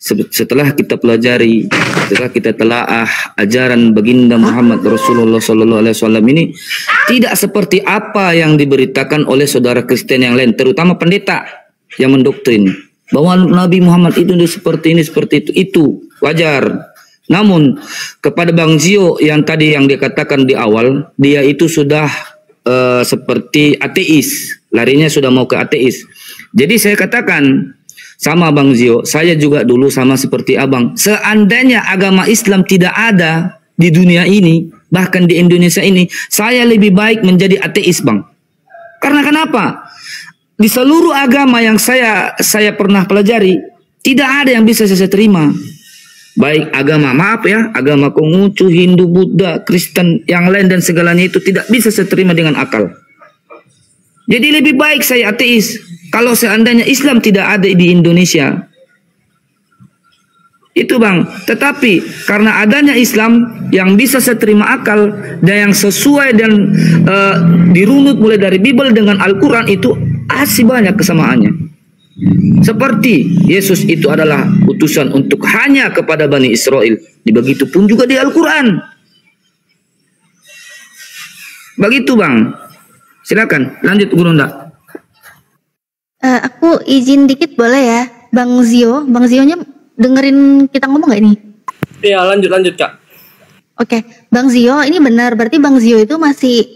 setelah kita pelajari, setelah kita telaah ajaran baginda Muhammad Rasulullah SAW ini tidak seperti apa yang diberitakan oleh saudara Kristen yang lain, terutama pendeta yang mendoktrin bahwa Nabi Muhammad itu seperti ini, seperti itu wajar. Namun kepada Bang Zio yang tadi yang dikatakan di awal, dia itu sudah seperti ateis, larinya sudah mau ke ateis. Jadi saya katakan sama Bang Zio, saya juga dulu sama seperti abang. Seandainya agama Islam tidak ada di dunia ini, bahkan di Indonesia ini, saya lebih baik menjadi ateis Bang. Karena kenapa? Di seluruh agama yang saya pernah pelajari, tidak ada yang bisa saya terima. Baik agama, maaf ya, agama Konghucu, Hindu, Buddha, Kristen, yang lain dan segalanya itu tidak bisa saya terima dengan akal. Jadi lebih baik saya ateis. Kalau seandainya Islam tidak ada di Indonesia, itu Bang. Tetapi karena adanya Islam yang bisa saya terima akal dan yang sesuai dan dirunut mulai dari Bible dengan Al-Quran, itu masih banyak kesamaannya. Seperti Yesus itu adalah utusan untuk hanya kepada Bani Israel, begitupun juga di Al-Quran. Begitu Bang. Silakan lanjut Guru Nda. Aku izin dikit boleh ya, Bang Zio. Bang Zionya dengerin kita ngomong nggak ini? Iya, lanjut Kak. Oke, Bang Zio, ini benar. Berarti Bang Zio itu masih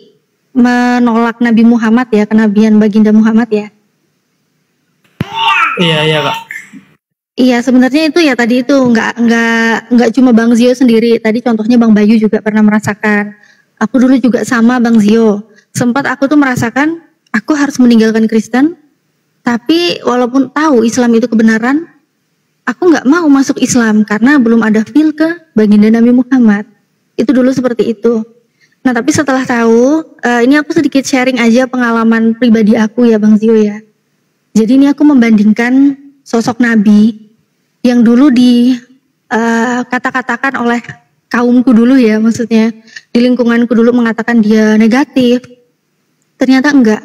menolak Nabi Muhammad ya, kenabian baginda Muhammad ya? Iya Kak. Iya, sebenarnya itu ya tadi itu nggak cuma Bang Zio sendiri. Tadi contohnya Bang Bayu juga pernah merasakan. Aku dulu juga sama Bang Zio. Sempat aku tuh merasakan aku harus meninggalkan Kristen. Tapi walaupun tahu Islam itu kebenaran, aku nggak mau masuk Islam karena belum ada feel ke baginda Nabi Muhammad. Itu dulu seperti itu. Nah tapi setelah tahu, ini aku sedikit sharing aja pengalaman pribadi aku ya Bang Zio ya. Jadi ini aku membandingkan sosok Nabi yang dulu kata-katakan oleh kaumku dulu ya, maksudnya di lingkunganku dulu mengatakan dia negatif. Ternyata enggak.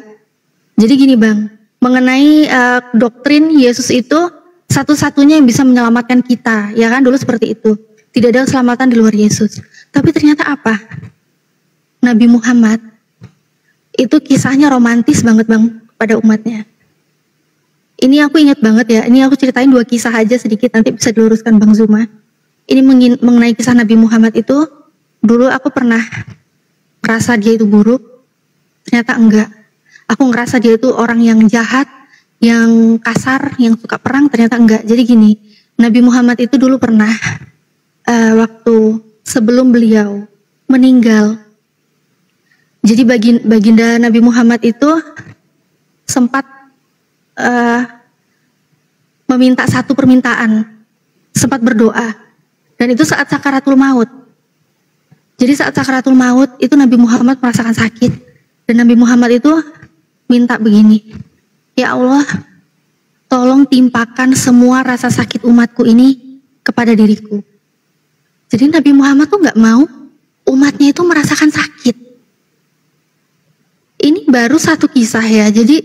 Jadi gini Bang, mengenai doktrin Yesus itu satu-satunya yang bisa menyelamatkan kita, ya kan dulu seperti itu. Tidak ada keselamatan di luar Yesus. Tapi ternyata apa? Nabi Muhammad itu kisahnya romantis banget Bang pada umatnya. Ini aku ingat banget ya. Ini aku ceritain 2 kisah aja sedikit, nanti bisa diluruskan Bang Zuma. Ini mengenai kisah Nabi Muhammad itu, dulu aku pernah merasa dia itu buruk, ternyata enggak. Aku ngerasa dia itu orang yang jahat, yang kasar, yang suka perang, ternyata enggak. Jadi gini, Nabi Muhammad itu dulu pernah waktu sebelum beliau meninggal. Jadi baginda Nabi Muhammad itu sempat meminta satu permintaan, sempat berdoa, dan itu saat sakaratul maut. Jadi saat sakaratul maut itu Nabi Muhammad merasakan sakit, dan Nabi Muhammad itu minta begini, ya Allah, tolong timpakan semua rasa sakit umatku ini kepada diriku. Jadi Nabi Muhammad tuh nggak mau umatnya itu merasakan sakit. Ini baru satu kisah ya. Jadi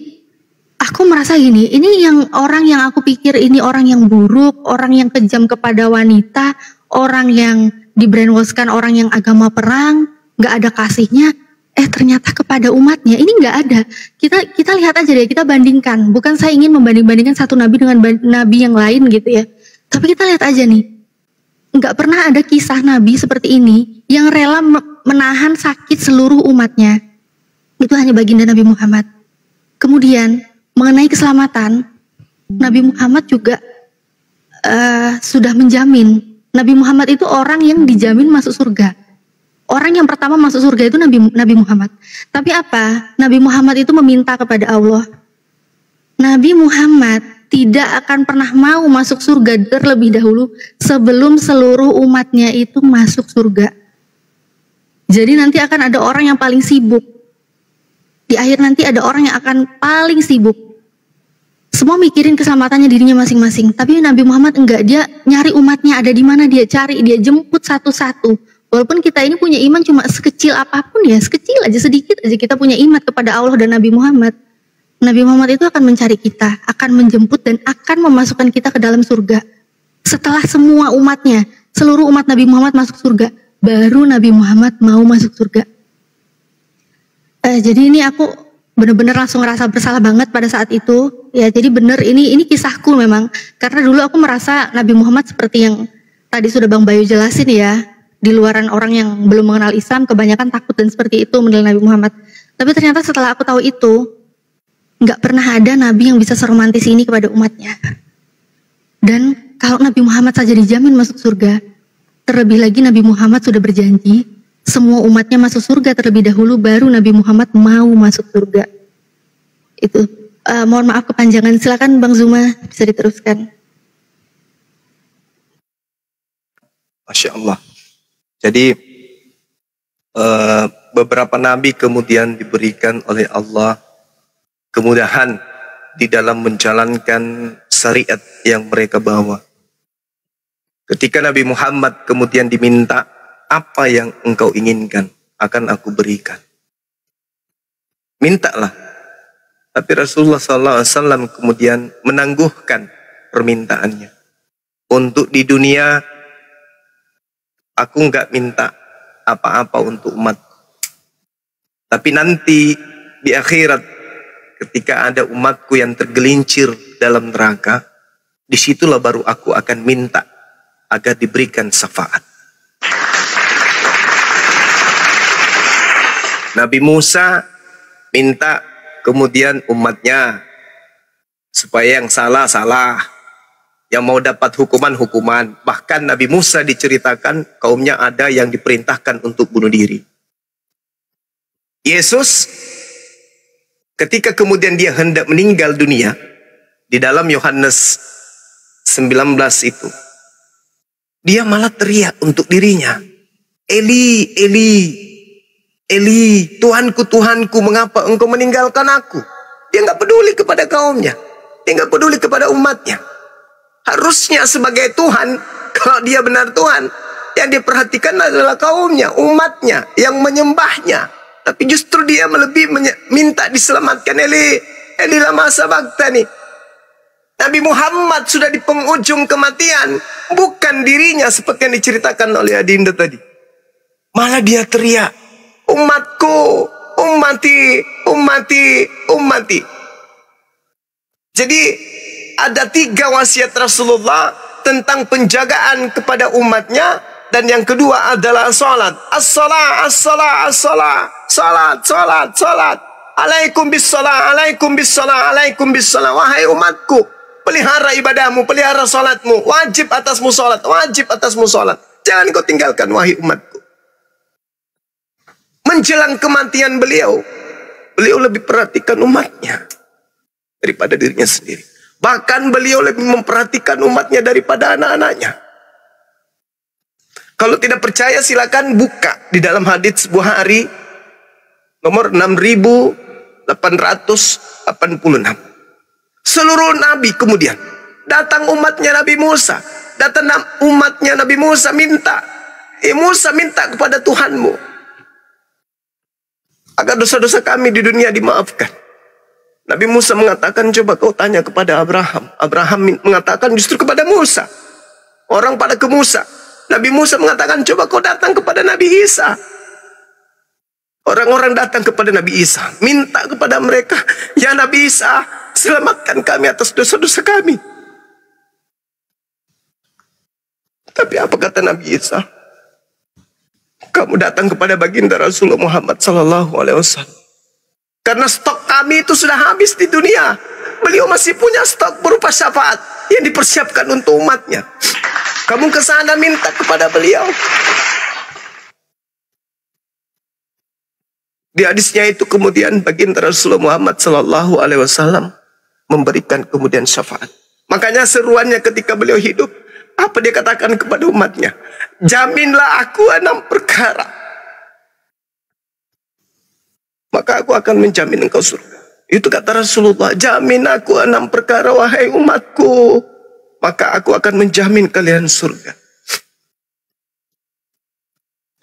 aku merasa gini, ini yang orang yang aku pikir ini orang yang buruk, orang yang kejam kepada wanita, orang yang di-brainwashkan, orang yang agama perang, nggak ada kasihnya. Ternyata kepada umatnya ini nggak ada. Kita lihat aja deh, kita bandingkan. Bukan saya ingin membanding-bandingkan satu nabi dengan nabi yang lain gitu ya. Tapi kita lihat aja nih. Nggak pernah ada kisah nabi seperti ini yang rela menahan sakit seluruh umatnya. Itu hanya baginda Nabi Muhammad. Kemudian mengenai keselamatan, Nabi Muhammad juga sudah menjamin. Nabi Muhammad itu orang yang dijamin masuk surga. Orang yang pertama masuk surga itu Nabi Muhammad. Tapi apa? Nabi Muhammad itu meminta kepada Allah. Nabi Muhammad tidak akan pernah mau masuk surga terlebih dahulu sebelum seluruh umatnya itu masuk surga. Jadi nanti akan ada orang yang paling sibuk. Di akhir nanti ada orang yang akan paling sibuk. Semua mikirin keselamatannya dirinya masing-masing. Tapi Nabi Muhammad enggak, dia nyari umatnya ada di mana, dia cari, dia jemput satu-satu. Walaupun kita ini punya iman cuma sekecil apapun ya, sekecil aja, sedikit aja kita punya iman kepada Allah dan Nabi Muhammad. Nabi Muhammad itu akan mencari kita, akan menjemput dan akan memasukkan kita ke dalam surga. Setelah semua umatnya, seluruh umat Nabi Muhammad masuk surga, baru Nabi Muhammad mau masuk surga. Jadi ini aku benar-benar langsung ngerasa bersalah banget pada saat itu. Ya, jadi benar ini kisahku memang. Karena dulu aku merasa Nabi Muhammad seperti yang tadi sudah Bang Bayu jelasin ya. Di luaran orang yang belum mengenal Islam, kebanyakan takut dan seperti itu menilai Nabi Muhammad. Tapi ternyata setelah aku tahu itu, nggak pernah ada Nabi yang bisa seromantis ini kepada umatnya. Dan kalau Nabi Muhammad saja dijamin masuk surga, terlebih lagi Nabi Muhammad sudah berjanji, semua umatnya masuk surga terlebih dahulu, baru Nabi Muhammad mau masuk surga. Itu, mohon maaf kepanjangan, silakan Bang Zuma bisa diteruskan. Masya Allah. Jadi beberapa nabi kemudian diberikan oleh Allah kemudahan di dalam menjalankan syariat yang mereka bawa. Ketika Nabi Muhammad kemudian diminta, apa yang engkau inginkan akan aku berikan. Mintalah. Tapi Rasulullah SAW kemudian menangguhkan permintaannya. Untuk di dunia, aku enggak minta apa-apa untuk umat. Tapi nanti di akhirat, ketika ada umatku yang tergelincir dalam neraka, disitulah baru aku akan minta agar diberikan syafaat. Nabi Musa minta kemudian umatnya supaya yang salah, yang mau dapat hukuman. Bahkan Nabi Musa diceritakan kaumnya ada yang diperintahkan untuk bunuh diri. Yesus ketika kemudian dia hendak meninggal dunia, di dalam Yohanes 19 itu, dia malah teriak untuk dirinya, Eli, Eli, Eli, Tuhanku, Tuhanku, mengapa engkau meninggalkan aku? Dia nggak peduli kepada kaumnya, dia nggak peduli kepada umatnya. Harusnya sebagai Tuhan, kalau dia benar Tuhan, yang diperhatikan adalah kaumnya, umatnya, yang menyembahnya. Tapi justru dia lebih minta diselamatkan. Eli, Eli lama sabaqtani. Nabi Muhammad sudah di penghujung kematian, bukan dirinya seperti yang diceritakan oleh Adinda tadi. Malah dia teriak, umatku, ummati, ummati, ummati. Jadi ada 3 wasiat Rasulullah tentang penjagaan kepada umatnya. Dan yang kedua adalah salat. As-salat, as-salat, as-salat. Salat, salat, salat. Alaikum bissalah, alaikum bissalah, alaikum bissalah. Wahai umatku, pelihara ibadahmu, pelihara salatmu. Wajib atasmu salat, wajib atasmu salat. Jangan kau tinggalkan, wahai umatku. Menjelang kematian beliau, beliau lebih perhatikan umatnya daripada dirinya sendiri. Bahkan beliau lebih memperhatikan umatnya daripada anak-anaknya. Kalau tidak percaya silakan buka di dalam hadits Bukhari nomor 6886. Seluruh nabi kemudian datang umatnya Nabi Musa, datang umatnya Nabi Musa minta, Musa minta kepada Tuhanmu agar dosa-dosa kami di dunia dimaafkan. Nabi Musa mengatakan, coba kau tanya kepada Abraham. Abraham mengatakan justru kepada Musa. Orang pada ke Musa. Nabi Musa mengatakan, coba kau datang kepada Nabi Isa. Orang-orang datang kepada Nabi Isa, minta kepada mereka, ya Nabi Isa, selamatkan kami atas dosa-dosa kami. Tapi apa kata Nabi Isa? Kamu datang kepada baginda Rasulullah Muhammad sallallahu alaihi wasallam. Karena stok kami itu sudah habis di dunia. Beliau masih punya stok berupa syafaat yang dipersiapkan untuk umatnya. Kamu ke sana minta kepada beliau. Di hadisnya itu kemudian baginda Rasulullah Muhammad sallallahu alaihi wasallam memberikan kemudian syafaat. Makanya seruannya ketika beliau hidup, apa dia katakan kepada umatnya? Jaminlah aku 6 perkara, maka aku akan menjamin engkau surga. Itu kata Rasulullah, jamin aku 6 perkara wahai umatku, maka aku akan menjamin kalian surga.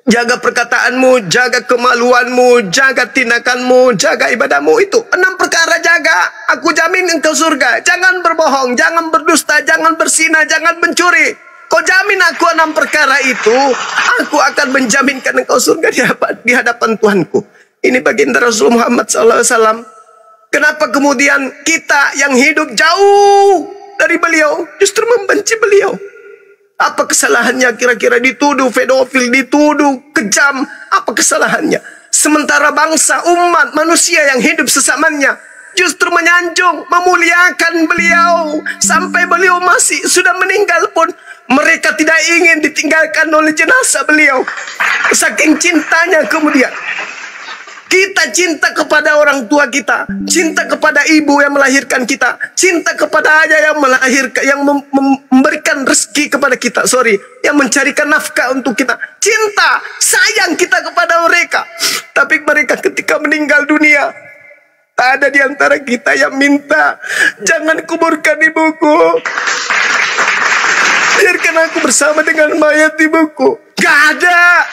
Jaga perkataanmu, jaga kemaluanmu, jaga tindakanmu, jaga ibadahmu. Itu 6 perkara jaga, aku jamin engkau surga. Jangan berbohong, jangan berdusta, jangan berzina, jangan mencuri. Kau jamin aku 6 perkara itu, aku akan menjaminkan engkau surga di hadapan Tuhanku. Ini baginda Rasul Muhammad SAW. Kenapa kemudian kita yang hidup jauh dari beliau justru membenci beliau? Apa kesalahannya kira-kira? Dituduh pedofil, dituduh kejam. Apa kesalahannya? Sementara bangsa, umat, manusia yang hidup sesamanya justru menyanjung, memuliakan beliau. Sampai beliau masih sudah meninggal pun mereka tidak ingin ditinggalkan oleh jenazah beliau. Saking cintanya kemudian. Kita cinta kepada orang tua kita, cinta kepada ibu yang melahirkan kita, cinta kepada ayah yang melahirkan, yang memberikan rezeki kepada kita, yang mencarikan nafkah untuk kita. Cinta, sayang kita kepada mereka. Tapi mereka ketika meninggal dunia, tak ada di antara kita yang minta, jangan kuburkan ibuku, biarkan aku bersama dengan mayat ibuku. Gak ada.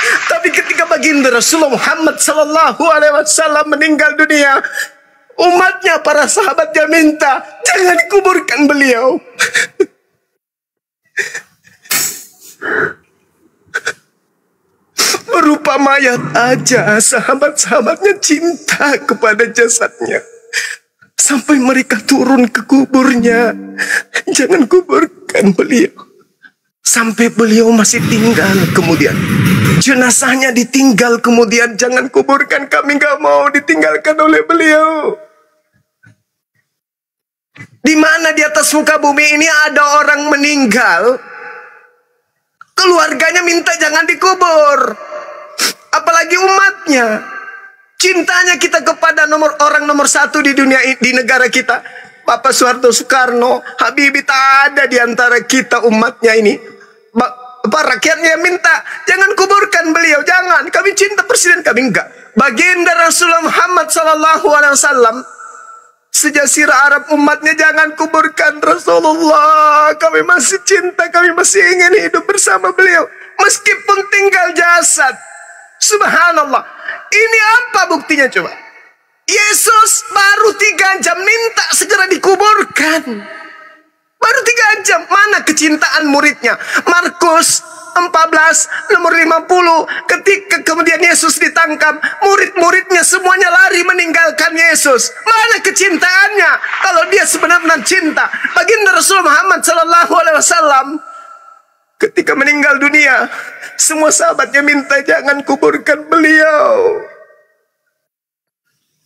Tapi ketika baginda Rasulullah Muhammad sallallahu alaihi wasallam meninggal dunia, umatnya, para sahabatnya minta, jangan kuburkan beliau. Berupa mayat aja, sahabat-sahabatnya cinta kepada jasadnya. Sampai mereka turun ke kuburnya, jangan kuburkan beliau. Sampai beliau masih tinggal kemudian, jenazahnya ditinggal kemudian, jangan kuburkan, kami gak mau ditinggalkan oleh beliau. Di mana di atas muka bumi ini ada orang meninggal, keluarganya minta jangan dikubur, apalagi umatnya. Cintanya kita kepada orang nomor 1 di dunia, di negara kita, Bapak Soeharto Soekarno, Habibie, tak ada di antara kita umatnya ini. Rakyatnya minta jangan kuburkan beliau, jangan, kami cinta presiden kami, enggak. Baginda Rasulullah Muhammad sallallahu alaihi wasallam sejazirah Arab umatnya, jangan kuburkan Rasulullah, kami masih cinta, kami masih ingin hidup bersama beliau meskipun tinggal jasad. Subhanallah. Ini apa buktinya coba? Yesus baru 3 jam minta segera dikuburkan. Baru 3 jam. Mana kecintaan muridnya? Markus 14 nomor 50. Ketika kemudian Yesus ditangkap, murid-muridnya semuanya lari meninggalkan Yesus. Mana kecintaannya? Kalau dia sebenarnya cinta. Baginda Rasul Muhammad sallallahu alaihi wasallam ketika meninggal dunia, semua sahabatnya minta jangan kuburkan beliau.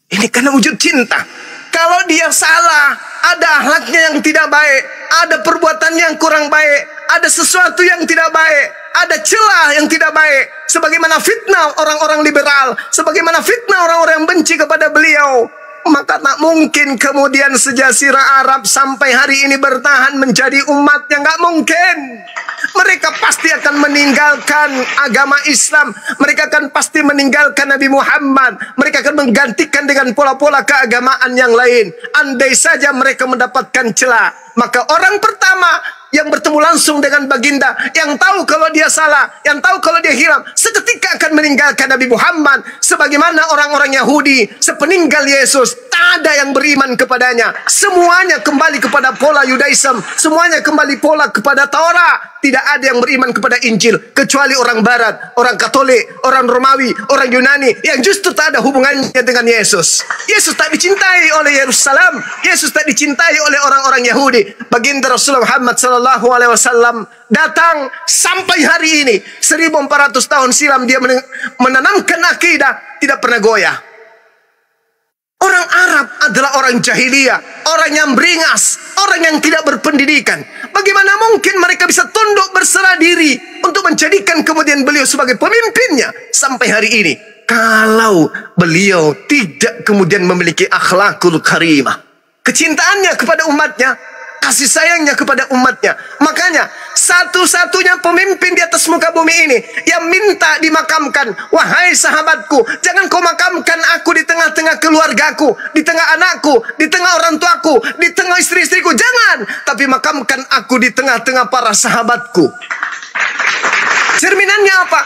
Ini karena wujud cinta. Kalau dia salah, ada akhlaknya yang tidak baik, ada perbuatannya yang kurang baik, ada sesuatu yang tidak baik, ada celah yang tidak baik, sebagaimana fitnah orang-orang liberal, sebagaimana fitnah orang-orang yang benci kepada beliau, maka tak mungkin kemudian sejazirah Arab sampai hari ini bertahan menjadi umatnya. Nggak mungkin. Mereka pasti akan meninggalkan agama Islam. Mereka akan pasti meninggalkan Nabi Muhammad. Mereka akan menggantikan dengan pola-pola keagamaan yang lain. Andai saja mereka mendapatkan celah, maka orang pertama yang bertemu langsung dengan baginda, yang tahu kalau dia salah, yang tahu kalau dia hilang, seketika akan meninggalkan Nabi Muhammad. Sebagaimana orang-orang Yahudi sepeninggal Yesus, tak ada yang beriman kepadanya. Semuanya kembali kepada pola Yudaism, semuanya kembali pola kepada Taurat. Tidak ada yang beriman kepada Injil, kecuali orang Barat, orang Katolik, orang Romawi, orang Yunani, yang justru tak ada hubungannya dengan Yesus. Yesus tak dicintai oleh Yerusalem, Yesus tak dicintai oleh orang-orang Yahudi. Baginda Rasulullah Muhammad SAW datang sampai hari ini, 1400 tahun silam dia menanamkan akidah, tidak pernah goyah. Orang Arab adalah orang jahiliyah, orang yang beringas, orang yang tidak berpendidikan. Bagaimana mungkin mereka bisa tunduk berserah diri untuk menjadikan kemudian beliau sebagai pemimpinnya sampai hari ini, kalau beliau tidak kemudian memiliki akhlakul karimah, kecintaannya kepada umatnya, kasih sayangnya kepada umatnya. Makanya satu-satunya pemimpin di atas muka bumi ini yang minta dimakamkan, wahai sahabatku, jangan kau makamkan aku di tengah-tengah keluargaku, di tengah anakku, di tengah orang tuaku, di tengah istri-istriku, jangan, tapi makamkan aku di tengah-tengah para sahabatku. Cerminannya apa?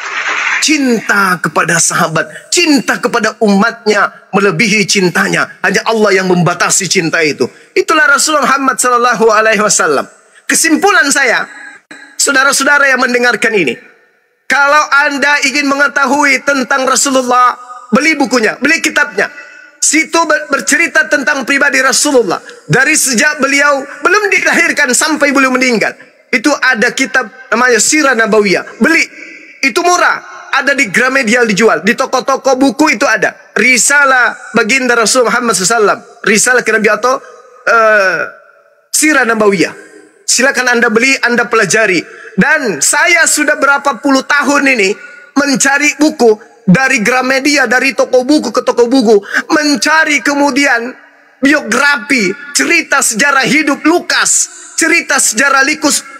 Cinta kepada sahabat, cinta kepada umatnya melebihi cintanya. Hanya Allah yang membatasi cinta itu. Itulah Rasulullah Muhammad SAW. Kesimpulan saya, saudara-saudara yang mendengarkan ini, kalau Anda ingin mengetahui tentang Rasulullah, beli bukunya, beli kitabnya. Situ bercerita tentang pribadi Rasulullah dari sejak beliau belum dilahirkan sampai beliau meninggal. Itu ada kitab namanya Sirah Nabawiyah. Beli, itu murah. Ada di Gramedia dijual, di toko-toko buku itu ada. Risalah baginda Rasul Muhammad SAW, Risalah Nabi atau Sirah Nabawiyah. Silakan Anda beli, Anda pelajari. Dan saya sudah berapa puluh tahun ini mencari buku dari Gramedia, dari toko buku ke toko buku, mencari kemudian biografi, cerita sejarah hidup Lukas, cerita sejarah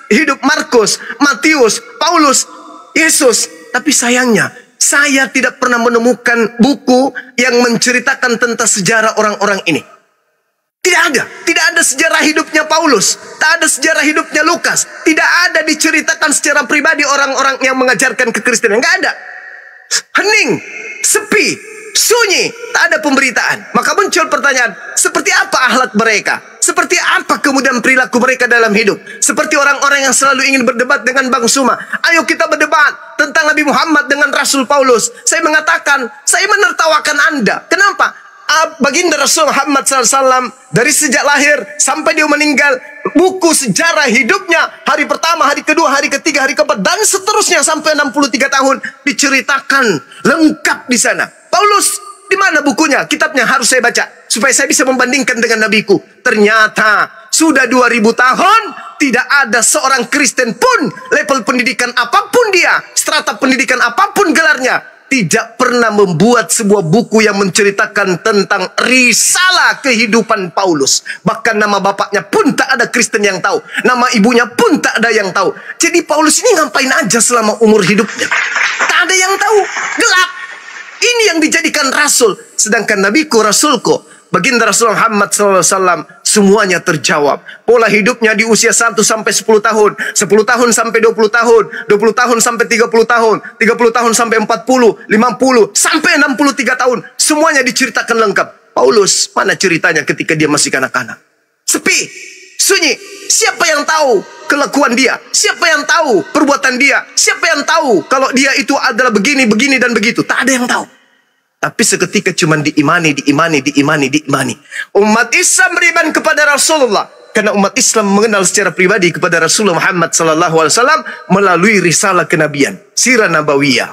hidup Markus, Matius, Paulus, Yesus. Tapi sayangnya, saya tidak pernah menemukan buku yang menceritakan tentang sejarah orang-orang ini. Tidak ada sejarah hidupnya Paulus, tak ada sejarah hidupnya Lukas, tidak ada diceritakan secara pribadi orang-orang yang mengajarkan kekristenan, nggak ada. Hening, sepi, sunyi, tak ada pemberitaan. Maka muncul pertanyaan, seperti apa akhlak mereka? Seperti apa kemudian perilaku mereka dalam hidup? Seperti orang-orang yang selalu ingin berdebat dengan Bang Suma. Ayo kita berdebat tentang Nabi Muhammad dengan Rasul Paulus. Saya mengatakan, saya menertawakan Anda. Kenapa? Baginda Rasul Muhammad SAW dari sejak lahir sampai dia meninggal, buku sejarah hidupnya, hari pertama, hari kedua, hari ketiga, hari keempat, dan seterusnya sampai 63 tahun diceritakan lengkap di sana. Paulus, di mana bukunya? Kitabnya harus saya baca supaya saya bisa membandingkan dengan nabiku. Ternyata sudah 2000 tahun tidak ada seorang Kristen pun, level pendidikan apapun dia, strata pendidikan apapun gelarnya, tidak pernah membuat sebuah buku yang menceritakan tentang risalah kehidupan Paulus. Bahkan nama bapaknya pun tak ada Kristen yang tahu, nama ibunya pun tak ada yang tahu. Jadi Paulus ini ngapain aja selama umur hidupnya? Tak ada yang tahu, gelap. Ini yang dijadikan rasul. Sedangkan nabiku, rasulku, baginda Rasul Muhammad SAW, semuanya terjawab. Pola hidupnya di usia 1 sampai 10 tahun, 10 tahun sampai 20 tahun, 20 tahun sampai 30 tahun, 30 tahun sampai 40, 50, sampai 63 tahun. Semuanya diceritakan lengkap. Paulus, mana ceritanya ketika dia masih kanak-kanak? Sepi, sunyi. Siapa yang tahu kelakuan dia? Siapa yang tahu perbuatan dia? Siapa yang tahu kalau dia itu adalah begini, begini, dan begitu? Tak ada yang tahu. Tapi seketika cuma diimani. Umat Islam beriman kepada Rasulullah karena umat Islam mengenal secara pribadi kepada Rasulullah Muhammad SAW melalui risalah kenabian, Sirah Nabawiyah.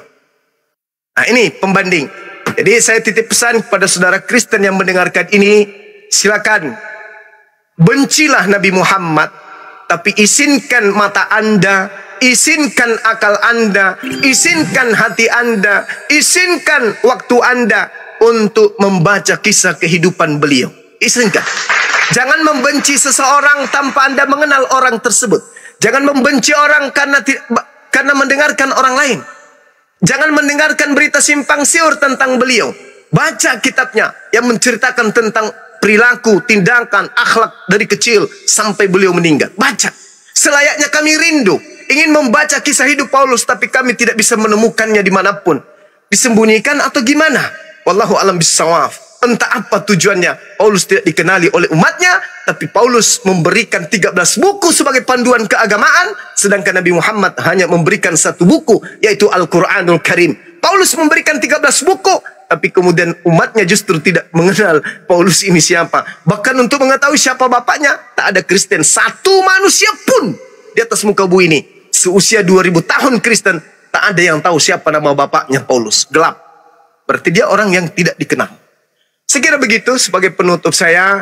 Nah, ini pembanding Jadi saya titip pesan kepada saudara Kristen yang mendengarkan ini, silakan bencilah Nabi Muhammad, tapi izinkan mata Anda, izinkan akal Anda, izinkan hati Anda, izinkan waktu Anda untuk membaca kisah kehidupan beliau. Izinkan. Jangan membenci seseorang tanpa Anda mengenal orang tersebut. Jangan membenci orang karena mendengarkan orang lain. Jangan mendengarkan berita simpang siur tentang beliau. Baca kitabnya yang menceritakan tentang perilaku, tindakan, akhlak dari kecil sampai beliau meninggal. Baca. Selayaknya kami rindu ingin membaca kisah hidup Paulus, tapi kami tidak bisa menemukannya dimanapun. Disembunyikan atau gimana? Wallahu alam bissawab. Entah apa tujuannya. Paulus tidak dikenali oleh umatnya, tapi Paulus memberikan 13 buku sebagai panduan keagamaan, sedangkan Nabi Muhammad hanya memberikan 1 buku, yaitu Al-Quranul Karim. Paulus memberikan 13 buku, tapi kemudian umatnya justru tidak mengenal Paulus ini siapa. Bahkan untuk mengetahui siapa bapaknya, tak ada Kristen satu manusia pun di atas muka bumi ini. Seusia 2000 tahun Kristen, tak ada yang tahu siapa nama bapaknya Paulus. Gelap. Berarti dia orang yang tidak dikenal. Sekira begitu sebagai penutup saya.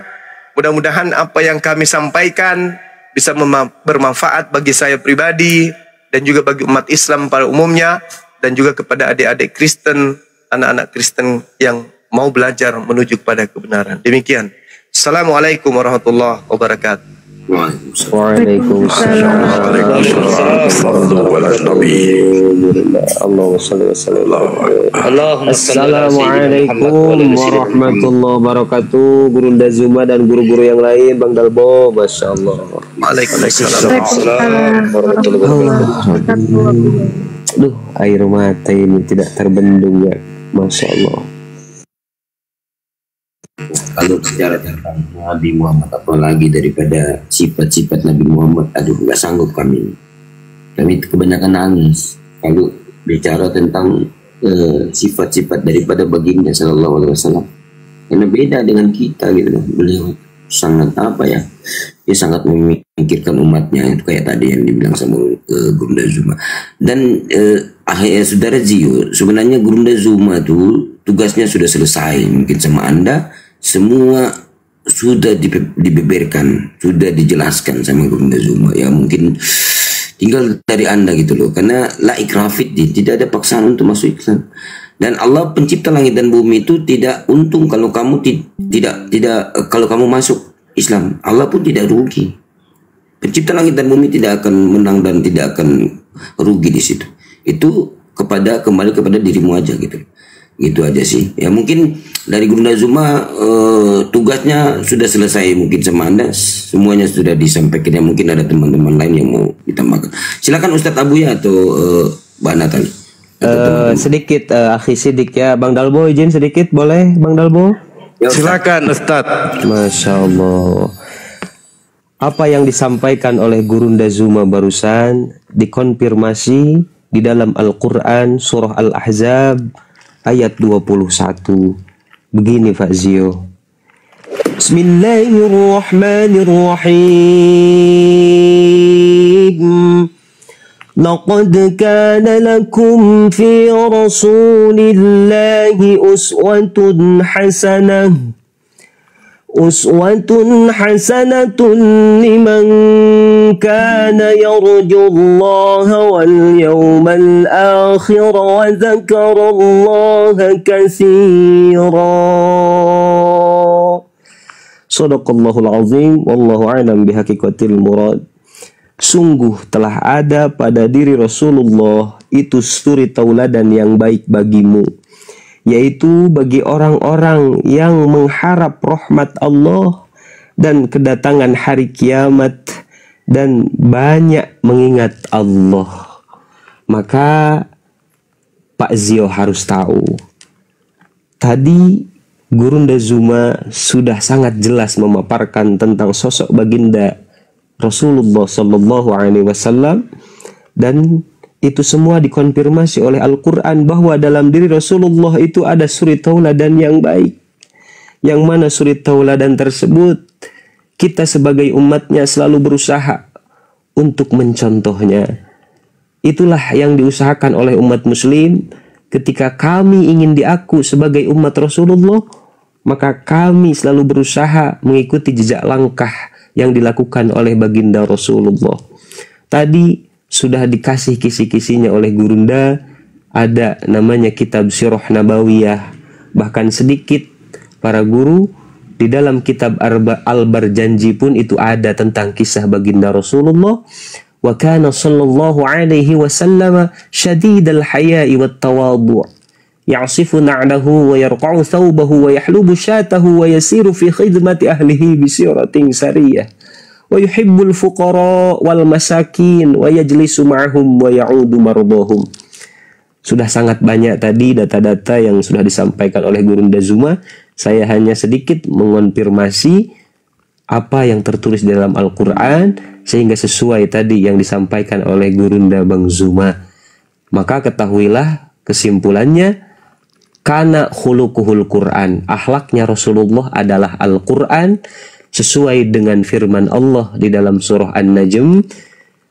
Mudah-mudahan apa yang kami sampaikan bisa bermanfaat bagi saya pribadi dan juga bagi umat Islam pada umumnya, dan juga kepada adik-adik Kristen, anak-anak Kristen yang mau belajar menuju kepada kebenaran. Demikian. Assalamualaikum warahmatullahi wabarakatuh. Waalaikumsalam. Assalamualaikum warahmatullahi wabarakatuh. Guru Dazuma dan guru-guru yang lain, Bang Dalbo, Masya Allah. Waalaikumsalam warahmatullahi wabarakatuh. Duh, air mata ini tidak terbendung ya, Masya Allah. Kalau bicara tentang Nabi Muhammad, apalagi daripada sifat-sifat Nabi Muhammad, aduh nggak sanggup kami kebanyakan nangis kalau bicara tentang sifat-sifat daripada baginda Sallallahu Alaihi Wasallam, karena beda dengan kita gitu. Beliau sangat dia sangat memikirkan umatnya, itu kayak tadi yang dibilang sama Gurunda Zuma. Dan saudara Zio, sebenarnya Gurunda Zuma itu tugasnya sudah selesai, mungkin sama Anda semua sudah dibeberkan, sudah dijelaskan sama Gurunda Zuma. Ya mungkin tinggal dari Anda gitu loh, karena la ikraha fiddin, tidak ada paksaan untuk masuk Islam. Dan Allah pencipta langit dan bumi itu tidak untung kalau kamu kalau kamu masuk Islam. Allah pun tidak rugi. Pencipta langit dan bumi tidak akan menang dan tidak akan rugi di situ. Itu kembali kepada dirimu aja gitu. Gitu aja sih. Ya mungkin dari Gurunda Zuma tugasnya sudah selesai, mungkin sama Anda semuanya sudah disampaikan. Ya mungkin ada teman-teman lain yang mau ditambahkan. Silakan Ustadz Abuya atau Mbak Natali. Sedikit akhi sidik ya, Bang Dalbo izin sedikit boleh, Bang Dalbo? Ya, Silakan Ustadz. Masya Allah. Apa yang disampaikan oleh Gurunda Zuma barusan dikonfirmasi di dalam Al-Quran surah Al-Ahzab ayat 21. Begini Pak Zio. Bismillahirrahmanirrahim. Laqad kana lakum fi Rasulillahi uswatun hasanatun liman kana yarjullaha wal yawmal akhir wa dzakarallaha katsira. Shadaqallahul azim, wallahu a'lam bihaqiqatil murad. Sungguh telah ada pada diri Rasulullah itu suri tauladan yang baik bagimu, yaitu bagi orang-orang yang mengharap rahmat Allah dan kedatangan hari kiamat dan banyak mengingat Allah. Maka Pak Zio harus tahu, tadi Gurunda Zuma sudah sangat jelas memaparkan tentang sosok baginda Rasulullah Sallallahu Alaihi Wasallam, dan itu semua dikonfirmasi oleh Al-Quran bahwa dalam diri Rasulullah itu ada suri tauladan yang baik, yang mana suri tauladan tersebut kita sebagai umatnya selalu berusaha untuk mencontohnya. Itulah yang diusahakan oleh umat muslim ketika kami ingin diaku sebagai umat Rasulullah, maka kami selalu berusaha mengikuti jejak langkah yang dilakukan oleh baginda Rasulullah. Tadi sudah dikasih kisi-kisinya oleh Gurunda, ada namanya kitab Sirah Nabawiyah. Bahkan sedikit para guru di dalam kitab Al-Barjanji pun itu ada tentang kisah baginda Rasulullah. Wa kana sallallahu alaihi wasallam syadidal haya'i wat tawadu', ya'sifu na'lahu wa yarqa'u thawbahu wa yahlubu syatahu wa yasiru fi khidmati ahlihi bi siratin sariyah wa yuhibbul fuqara wal masakin wa yajlisu ma'ahum wa ya'udu mardahum. Sudah sangat banyak tadi data-data yang sudah disampaikan oleh Gurunda Zuma. Saya hanya sedikit mengonfirmasi apa yang tertulis di dalam Al-Quran sehingga sesuai tadi yang disampaikan oleh Gurunda Bang Zuma. Maka ketahuilah kesimpulannya, kana khuluquhul Quran, akhlaknya Rasulullah adalah Al-Quran, sesuai dengan firman Allah di dalam surah An-Najm,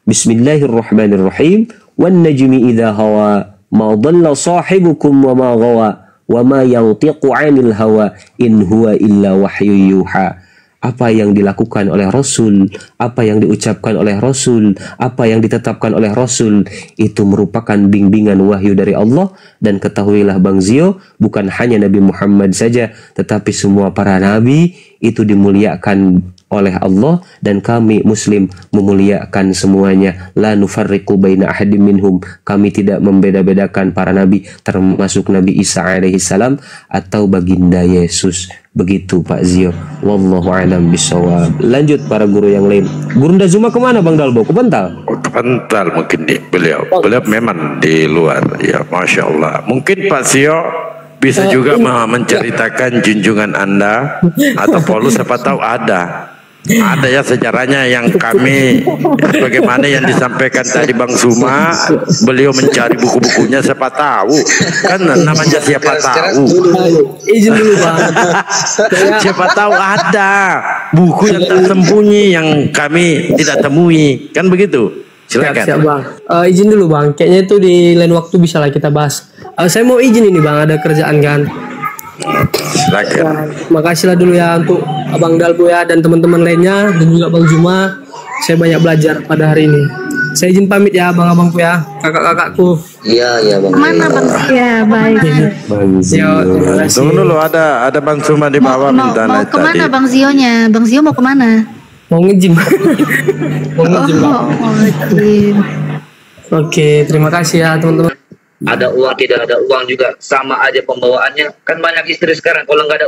Bismillahirrahmanirrahim, wan najmi idza hawa ma dhalla sahibukum wa ma ghawa wa ma yantiqu 'anil hawa in huwa illa wahyu yuha. Apa yang dilakukan oleh Rasul, apa yang diucapkan oleh Rasul, apa yang ditetapkan oleh Rasul, itu merupakan bimbingan wahyu dari Allah. Dan ketahuilah Bang Zio, bukan hanya Nabi Muhammad saja, tetapi semua para nabi itu dimuliakan oleh Allah, dan kami Muslim memuliakan semuanya. La nufarriqu baina ahadim minhum, kami tidak membeda-bedakan para nabi, termasuk Nabi Isa alaihi salam atau baginda Yesus. Begitu Pak Zio, wallahu a'lam bishawab. Lanjut para guru yang lain. Gurunda Zuma kemana Bang Dalbo? Ke Pental? Ke Pental mungkin nih beliau memang di luar, ya Masya Allah. Mungkin Pak Zio bisa juga menceritakan junjungan Anda atau Paulus, siapa tahu ada ya sejarahnya yang kami, bagaimana yang disampaikan tadi Bang Zuma, beliau mencari buku-bukunya, siapa tahu kan namanya siapa tahu. Izin dulu Bang. Siapa tahu ada buku yang tersembunyi yang kami tidak temui, kan begitu. Silakan. Siap Bang. Izin dulu Bang, kayaknya itu di lain waktu bisa lah kita bahas. Saya mau izin ini Bang, ada kerjaan kan. Silakan. Makasih lah dulu ya untuk Abang Dalbo ya dan teman-teman lainnya, dan juga Bang Zuma. Saya banyak belajar pada hari ini. Saya izin pamit ya abang-abangku ya, kakak-kakakku. Iya Bang. Mana Bang? Ya baik. Bang Zio. Tunggu dulu, ada Bang Zuma di bawah minta Mau naik kemana tadi. Bang Zionya? Bang Zio mau kemana? Mau nge-gym. Mau nge-gym Bang. Mau nge-gym. Oke, terima kasih ya teman-teman. Ada uang tidak ada uang juga sama aja pembawaannya. Kan banyak istri sekarang kalau nggak ada